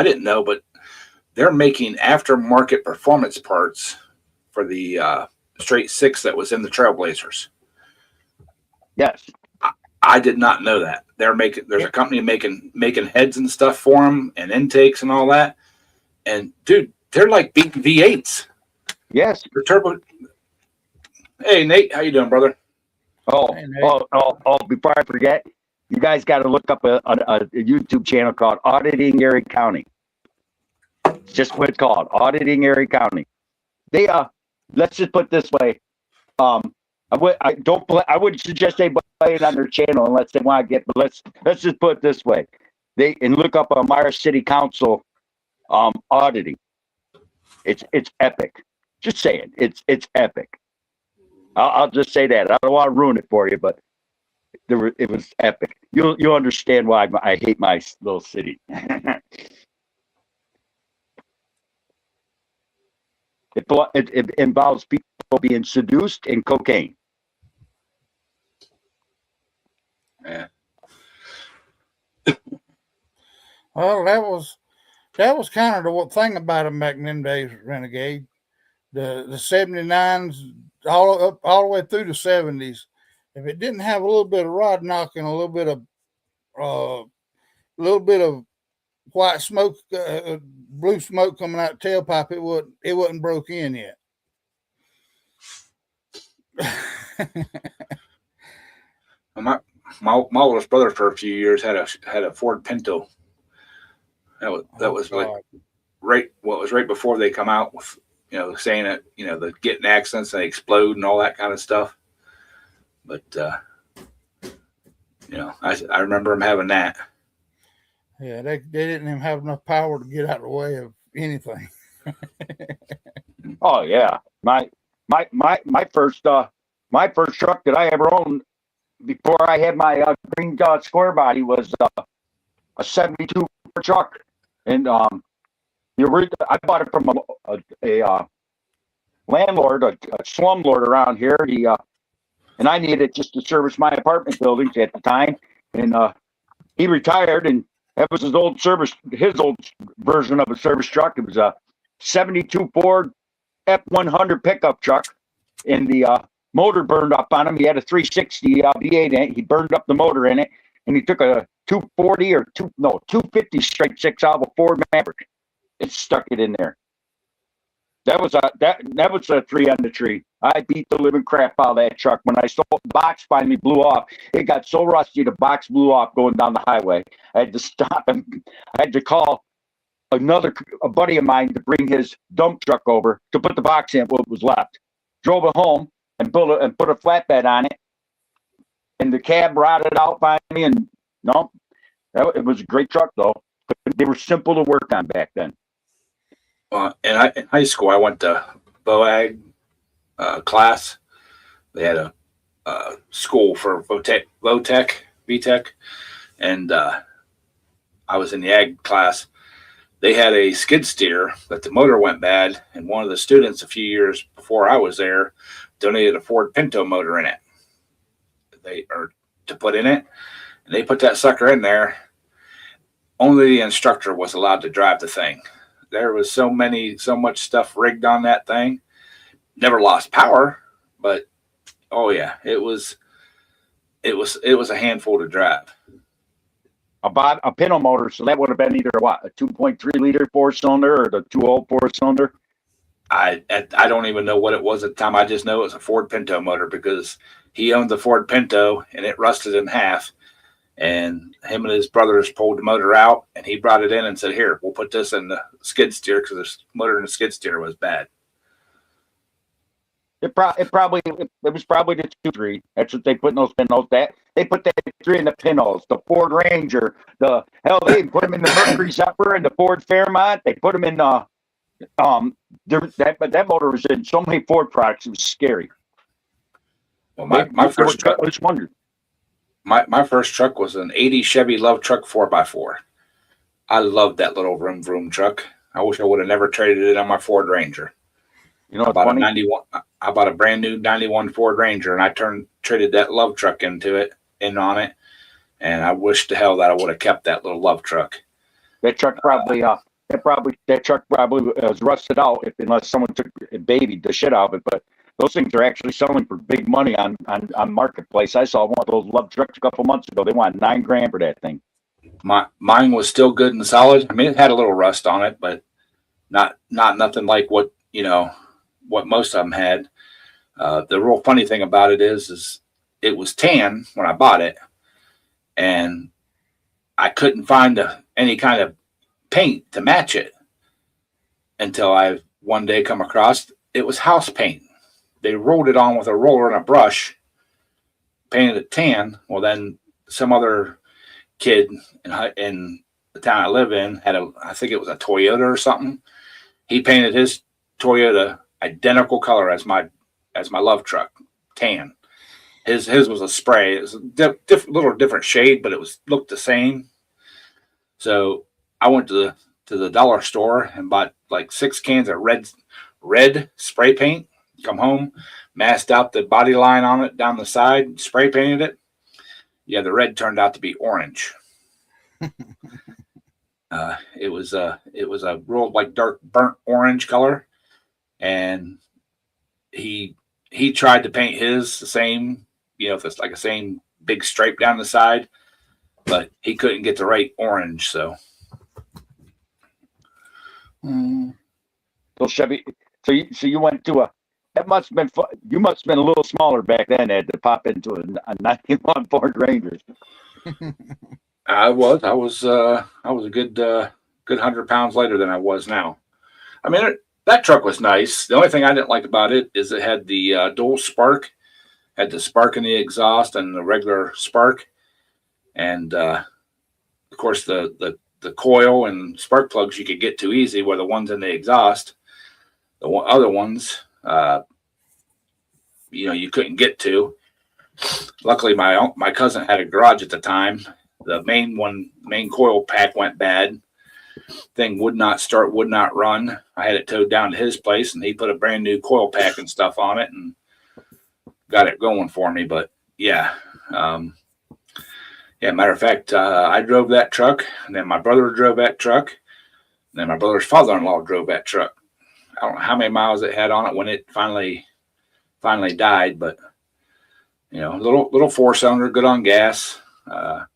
didn't know, but they're making aftermarket performance parts for the straight 6 that was in the Trailblazers. Yes. I did not know that. There's a company making heads and stuff for them and intakes and all that. And dude, they're like beating V8s. Yes. They're turbo. Hey Nate, how you doing, brother? Hey, Nate. Before I forget, you guys got to look up a YouTube channel called Auditing Erie County. It's just what it's called, Auditing Erie County. They let's just put it this way. I wouldn't suggest they play it on their channel unless they want to get. But let's just put it this way. They and look up a Myers City Council auditing. It's epic. Just say it. It's epic. I'll just say that. I don't want to ruin it for you, but it was epic. You'll understand why I hate my little city. It involves people being seduced and cocaine. Yeah. Well, that was kind of the thing about them back in them days, Renegade. The 79s all the way through the 70s. If it didn't have a little bit of rod knocking, a little bit of white smoke, blue smoke coming out the tailpipe, it wasn't broke in yet. My oldest brother for a few years had a Ford Pinto. That was like right before they come out with saying that they get in accidents and they explode and all that kind of stuff. But I remember him having that. Yeah, they didn't even have enough power to get out of the way of anything. Oh yeah, my first truck that I ever owned before I had my green square body was a 72 truck, and I bought it from a landlord, a slumlord around here. He and I needed it just to service my apartment buildings at the time, and he retired, and that was his old version of a service truck. It was a 72 Ford F100 pickup truck, and the motor burned up on him. He had a 360 V8 in it. He burned up the motor in it, and he took a 250 straight 6-valve Ford Maverick. It stuck it in there. That was a tree on the tree. I beat the living crap out of that truck. When I saw the box finally blew off, it got so rusty the box blew off going down the highway. I had to stop and I had to call a buddy of mine to bring his dump truck over to put the box in what was left. Drove it home and put a flatbed on it, and the cab rotted out finally. And it was a great truck though. They were simple to work on back then. In high school, I went to BOAG class. They had a school for VTech, and I was in the ag class. They had a skid steer, but the motor went bad, and one of the students a few years before I was there donated a Ford Pinto motor in it. To put in it, and they put that sucker in there. Only the instructor was allowed to drive the thing. There was so much stuff rigged on that thing. Never lost power, but oh yeah, it was a handful to drive. I bought a Pinto motor, so that would have been either a 2.3 liter 4-cylinder or the 2.0 4-cylinder. I don't even know what it was at the time. I just know it was a Ford Pinto motor because he owned the Ford Pinto and it rusted in half. And him and his brothers pulled the motor out, and he brought it in and said, "Here, we'll put this in the skid steer because the motor in the skid steer was bad." It was probably the 2.3. That's what they put in those Pintos. They put that 3 in the Pintos, the Ford Ranger, they put them in the Mercury Zephyr and the Ford Fairmont. They put them in that motor was in so many Ford products. It was scary. Well, my first truck. I just wondered. My first truck was an 80 Chevy Love Truck 4x4. I loved that little vroom vroom truck. I wish I would have never traded it on my Ford Ranger. I bought a brand new 91 Ford Ranger, and I traded that Love Truck in on it, and I wish to hell that I would have kept that little Love Truck. That truck probably was rusted out unless someone babied the shit out of it. But those things are actually selling for big money on Marketplace. I saw one of those Love Trucks a couple months ago. They wanted $9,000 for that thing. Mine was still good and solid. I mean, it had a little rust on it, but Not nothing like what what most of them had. The real funny thing about it is it was tan when I bought it, and I couldn't find any kind of paint to match it until I one day come across it was house paint. They rolled it on with a roller and a brush, painted it tan. Well, then some other kid in the town I live in had I think it was a Toyota or something. He painted his Toyota identical color as my love truck, tan. His was a spray. It was a little different shade, but it looked the same. So I went to the dollar store and bought like 6 cans of red spray paint. Come home, masked out the body line on it down the side, spray painted it. Yeah, the red turned out to be orange. It was a real like dark burnt orange color, and he tried to paint his the same, if it's like a same big stripe down the side, but he couldn't get the right orange. So, So Chevy, so you went to that must have been fun. You must have been a little smaller back then, Ed, to pop into a 91 Ford Ranger. I was a good 100 pounds lighter than I was now. I mean, that truck was nice. The only thing I didn't like about it is it had the dual spark, had the spark in the exhaust and the regular spark, and of course the coil and spark plugs you could get too easy were the ones in the exhaust. The other ones, you couldn't get to. Luckily, my cousin had a garage at the time. The main coil pack went bad. Thing would not start, would not run. I had it towed down to his place, and he put a brand new coil pack and stuff on it and got it going for me. But yeah, matter of fact, I drove that truck, and then my brother drove that truck, and then my brother's father-in-law drove that truck. I don't know how many miles it had on it when it finally died, but little 4-cylinder, good on gas. I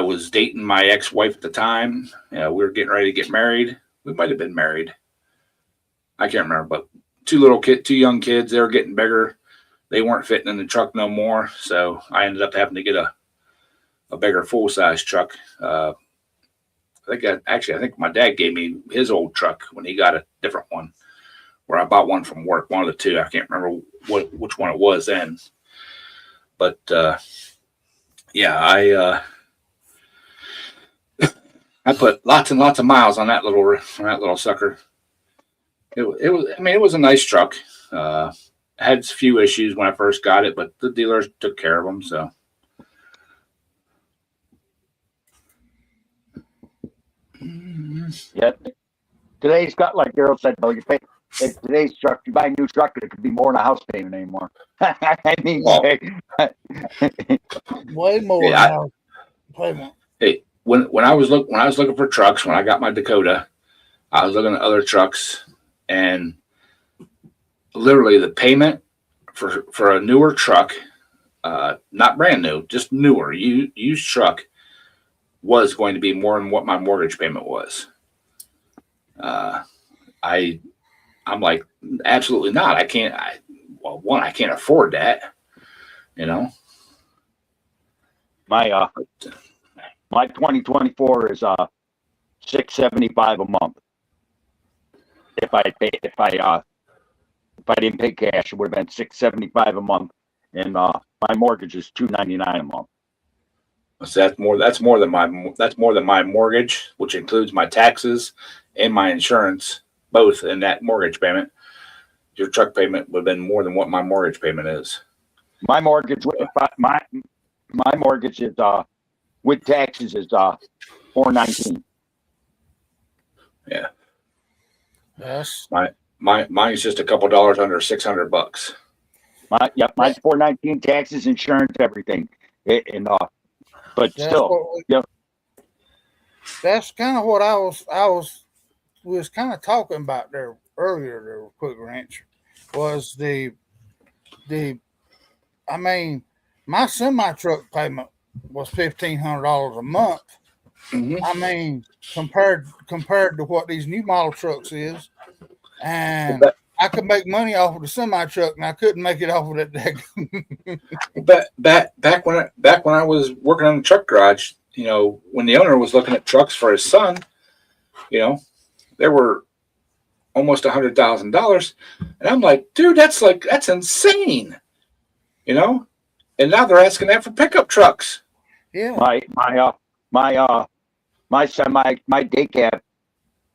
was dating my ex-wife at the time. We were getting ready to get married. We might have been married. I can't remember, but two young kids, they were getting bigger. They weren't fitting in the truck no more. So I ended up having to get a bigger full-size truck. I think my dad gave me his old truck when he got a different one, where I bought one from work, one of the two. I can't remember which one it was then. But I put lots and lots of miles on that little sucker. It was a nice truck. Had a few issues when I first got it, but the dealers took care of them. So. Yeah. Today's got, like Daryl said, though, today's truck, you buy a new truck, it could be more than a house payment anymore. I mean, way more. Yeah, payment. Hey, when I was looking for trucks, when I got my Dakota, I was looking at other trucks, and literally the payment for a newer truck, not brand new, just newer, used truck, was going to be more than what my mortgage payment was. I'm like, absolutely not. I can't afford that, My 2024 is $675 a month. If I didn't pay cash, it would have been $675 a month, and my mortgage is $299 a month. So that's more than my mortgage, which includes my taxes and my insurance, both in that mortgage payment. Your truck payment would have been more than what my mortgage payment is. My mortgage, my mortgage is with taxes is $419. Yeah. Yes. Mine's just a couple dollars under $600. Mine's $419, taxes, insurance, everything. But still, that's kind of what we was kind of talking about there earlier. There, Quick Wrench, was my semi truck payment was $1,500 a month, Mhm. I mean, compared to what these new model trucks is, and But- I could make money off of the semi truck, and I couldn't make it off of that. But back when I was working on the truck garage, you know, when the owner was looking at trucks for his son, you know, there were almost $100,000, and I'm like, dude, that's insane, you know. And now they're asking that for pickup trucks. Yeah, My day cab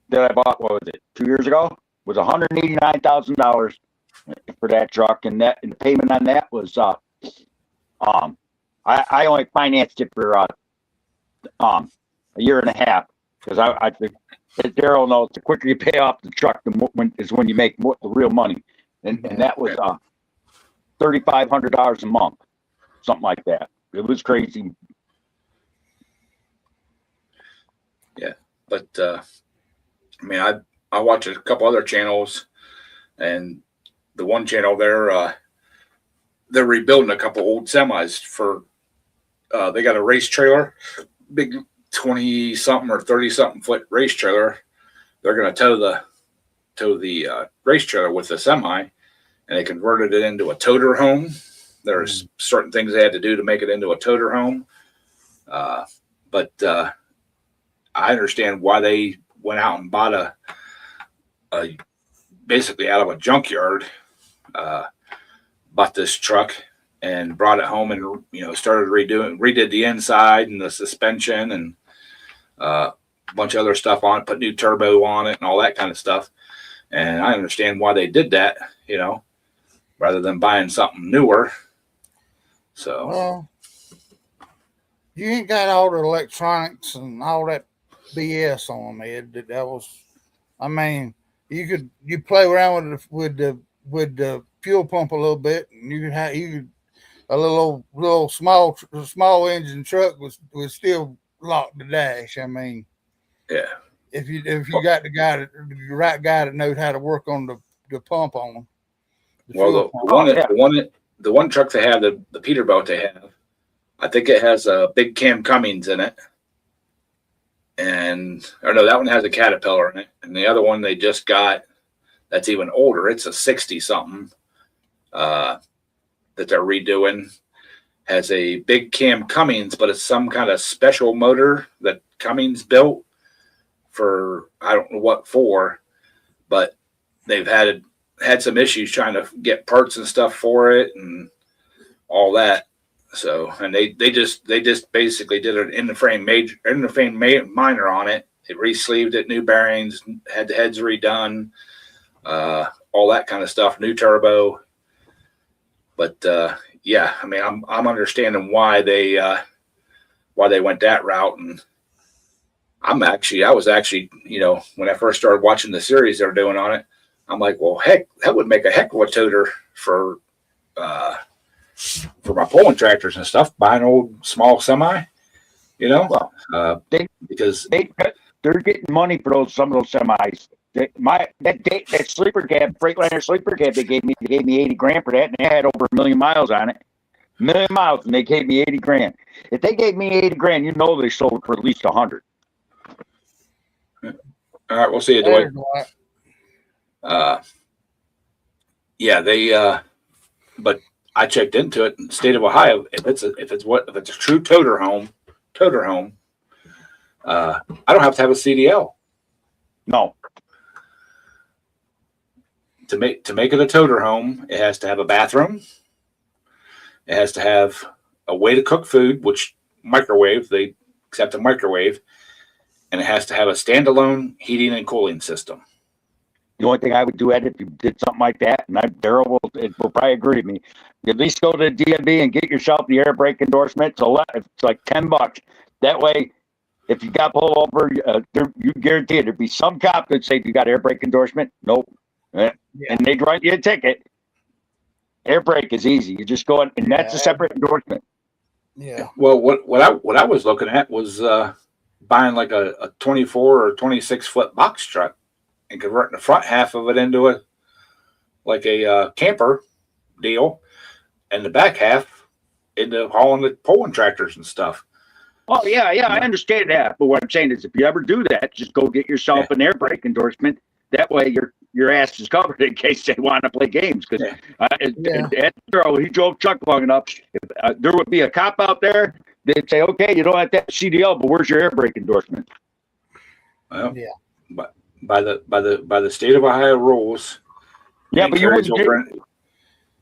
that I bought, what was it, 2 years ago, was $189,000 for that truck, and the payment on that was I only financed it for a year and a half, because I think as Daryl knows, the quicker you pay off the truck, when you make the real money, and that was $3,500 a month, something like that. It was crazy. But I mean, I watch a couple other channels, and the one channel they're rebuilding a couple old semis for. They got a race trailer, big 20 something or 30 something foot race trailer. They're going to tow the race trailer with the semi, and they converted it into a toter home. There's certain things they had to do to make it into a toter home, but I understand why they went out and bought a basically out of a junkyard, bought this truck and brought it home, and you know, started redid the inside and the suspension and a bunch of other stuff on it, put new turbo on it and all that kind of stuff. And I understand why they did that, you know, rather than buying something newer. So well, you ain't got all the electronics and all that BS on them, Ed. That was, I mean, you play around with the fuel pump a little bit, and you could a little small engine truck was still lock the dash. I mean, yeah, if you got the right guy that knows how to work on the pump on them. well, the one truck they have, the Peterbilt they have, I think it has a big Cam Cummins in it. And or no, that one has a Caterpillar in it, and the other one they just got, that's even older. It's a 60 something that they're redoing. Has a big Cam Cummins, but it's some kind of special motor that Cummins built for, I don't know what for, but they've had some issues trying to get parts and stuff for it and all that. So, and they just basically did an in the frame minor on it. They re-sleeved it, new bearings, had the heads redone, all that kind of stuff, new turbo. But yeah, I mean, I'm understanding why they went that route, and I was actually, you know, when I first started watching the series they're doing on it, I'm like, well, heck, that would make a heck of a toter for my pulling tractors and stuff. Buy an old small semi, you know, because They're getting money for some of those semis. That sleeper cab, Freightliner sleeper cab, they gave me 80 grand for that, and they had over 1 million miles on it. 1 million miles, and they gave me 80 grand. If they gave me 80 grand, you know they sold for at least 100. all right, we'll see you, Dwight. Yeah, they but I checked into it in the state of Ohio. If it's a true toter home, I don't have to have a CDL. No. To make it a toter home, it has to have a bathroom. It has to have a way to cook food, which microwave, they accept a microwave, and it has to have a standalone heating and cooling system. The only thing I would do, Ed, if you did something like that, and Daryl will probably agree with me, at least go to the DMV and get yourself the air brake endorsement. So it's like $10. That way, if you got pulled over, you guarantee there'd be some cop that say, you got air brake endorsement? Nope. And they'd write you a ticket. Air brake is easy. You just go in, and that's a separate endorsement. Yeah. Well, what I was looking at was buying like a 24 or 26 foot box truck and converting the front half of it into a camper deal, and the back half into hauling the pulling tractors and stuff. Oh yeah, I understand that. But what I'm saying is, if you ever do that, just go get yourself an air brake endorsement. That way, your ass is covered in case they want to play games. Because Ed Turl, he drove truck long enough. If there would be a cop out there, they'd say, "Okay, you don't have to have CDL, but where's your air brake endorsement?" Well, but by the state of Ohio rules, Yeah, but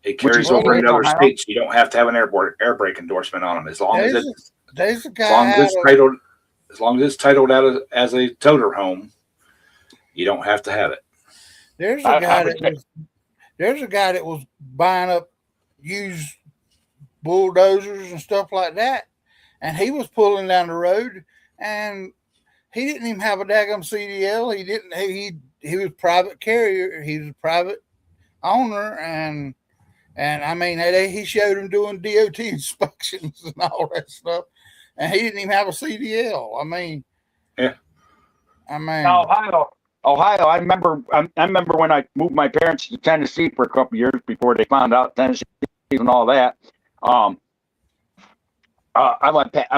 it carries over into other Ohio? states. You don't have to have an air brake endorsement on them as long as it's There's a as guy. long as it's titled out as a toter home. You don't have to have it. There's a guy that was buying up used bulldozers and stuff like that, and he was pulling down the road, and he didn't even have a daggum CDL. He didn't. He was private carrier. He was a private owner, and I mean, he showed him doing DOT inspections and all that stuff, and he didn't even have a CDL. I mean, Ohio. I remember when I moved my parents to Tennessee for a couple of years before they found out Tennessee and all that. I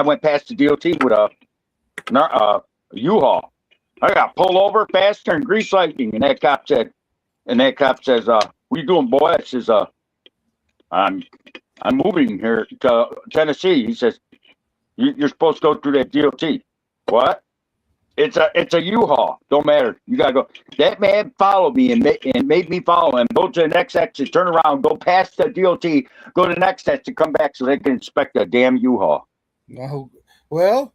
went past the DOT with a U-Haul. I got pulled over faster than grease lightning, and that cop says, "What you doing, boy?" I says, "I'm moving here to Tennessee." He says, "You're supposed to go through that DOT." What? It's a U-Haul. Don't matter. You gotta go. That man followed me and made me follow him. Go to the next exit, turn around, go past the DOT, go to the next exit, come back so they can inspect a damn U-Haul. No, well,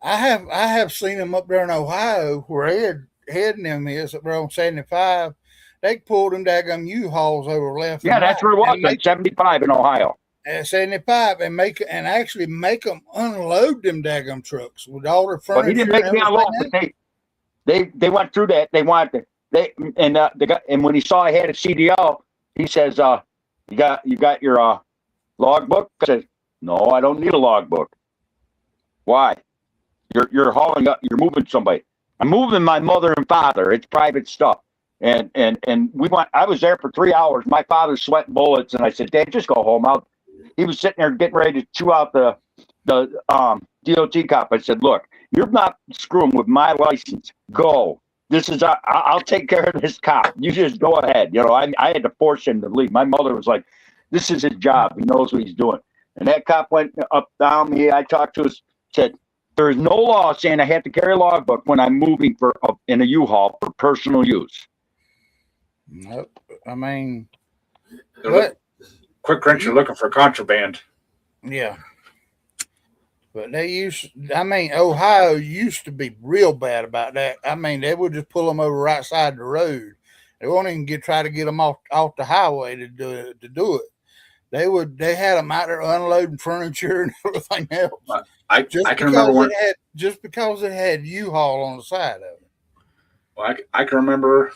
I have seen them up there in Ohio where Ed and them is up there on 75. They pulled them daggum U-Hauls over left. Yeah, that's where it was. Like 75 in Ohio. At 75 and actually make them unload them daggum trucks with all their furniture. But he didn't make me unload. They went through that. They wanted the guy, and when he saw I had a CDL, he says, "You got your logbook?" I said, "No, I don't need a logbook." Why? You're hauling up. You're moving somebody. I'm moving my mother and father. It's private stuff. And we went. I was there for 3 hours. My father's sweating bullets, and I said, "Dad, just go home." He was sitting there getting ready to chew out the DOT cop. I said, "Look, you're not screwing with my license. Go. This is I'll take care of this cop. You just go ahead." You know, I had to force him to leave. My mother was like, "This is his job. He knows what he's doing." And that cop went up down me. I talked to us. Said, "There is no law saying I have to carry a logbook when I'm moving in a U-Haul for personal use." Nope. I mean, Quick Wrench are looking for contraband. yeah. But Ohio used to be real bad about that. I mean, they would just pull them over right side the road. They won't even try to get them off the highway to do it. They had them out there unloading furniture and everything else. I can remember when just because it had U-Haul on the side of it. Well, I can remember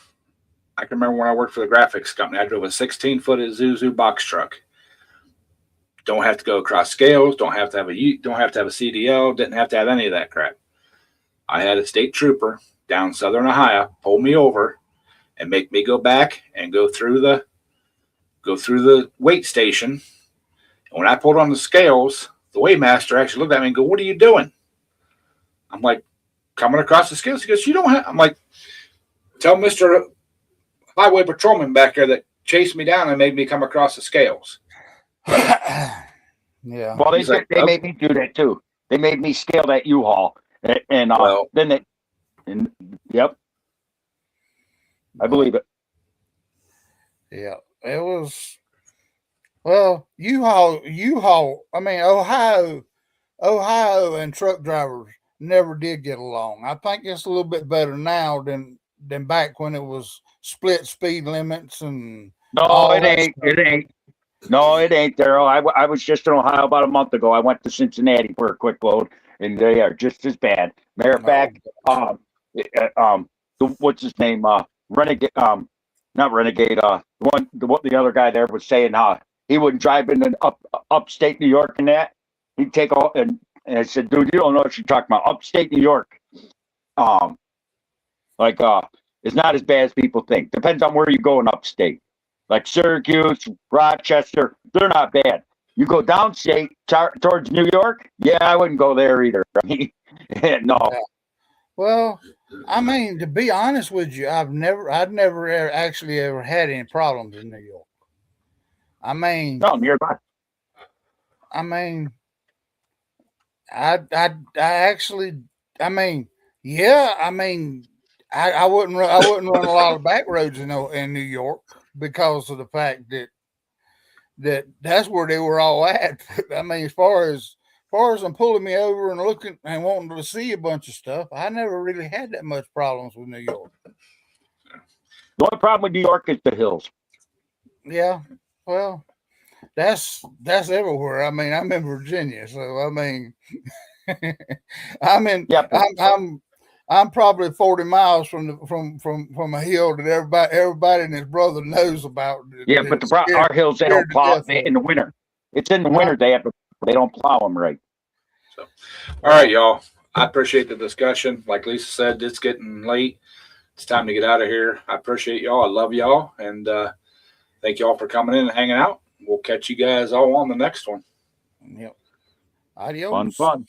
when I worked for the graphics company. I drove a 16-foot Isuzu box truck. Don't have to go across scales. Don't have to have a CDL. Didn't have to have any of that crap. I had a state trooper down Southern Ohio pull me over and make me go back and go through the weight station. And when I pulled on the scales, the weighmaster actually looked at me and go, "What are you doing?" I'm like, "Coming across the scales." He goes, "You don't have." I'm like, "Tell Mr. Highway Patrolman back there that chased me down and made me come across the scales." Yeah. Well, they made me do that too. They made me scale that U-Haul, yep, I believe it. Yeah, it was. Well, U-Haul. I mean, Ohio and truck drivers never did get along. I think it's a little bit better now than back when it was split speed limits and. No, it ain't. It ain't. No, it ain't, Daryl. I was just in Ohio about a month ago. I went to Cincinnati for a quick load, and they are just as bad. Matter of fact, what's his name? Renegade. Not Renegade. The other guy there was saying how he wouldn't drive in upstate New York and that. He'd take all and I said, "Dude, you don't know what you're talking about. Upstate New York, it's not as bad as people think. Depends on where you go in upstate. Like Syracuse, Rochester, they're not bad. You go downstate towards New York? Yeah, I wouldn't go there either. I mean, no. Well, I mean, to be honest with you, I'd never actually ever had any problems in New York. I mean, No, nearby. I mean, I actually, I mean, yeah, I mean, I wouldn't run a lot of back roads in New York because of the fact that's where they were all at. I mean, as far as them pulling me over and looking and wanting to see a bunch of stuff, I never really had that much problems with New York. The only problem with New York is the hills. Yeah, well, that's everywhere. I mean, I'm in Virginia, so I mean, I'm probably 40 miles from a hill that everybody and his brother knows about. Yeah, but our hills, they don't plow in the winter. It's in the winter they don't plow them right. So, all right, y'all. I appreciate the discussion. Like Lisa said, it's getting late. It's time to get out of here. I appreciate y'all. I love y'all, and thank y'all for coming in and hanging out. We'll catch you guys all on the next one. Yep. Adios. Fun.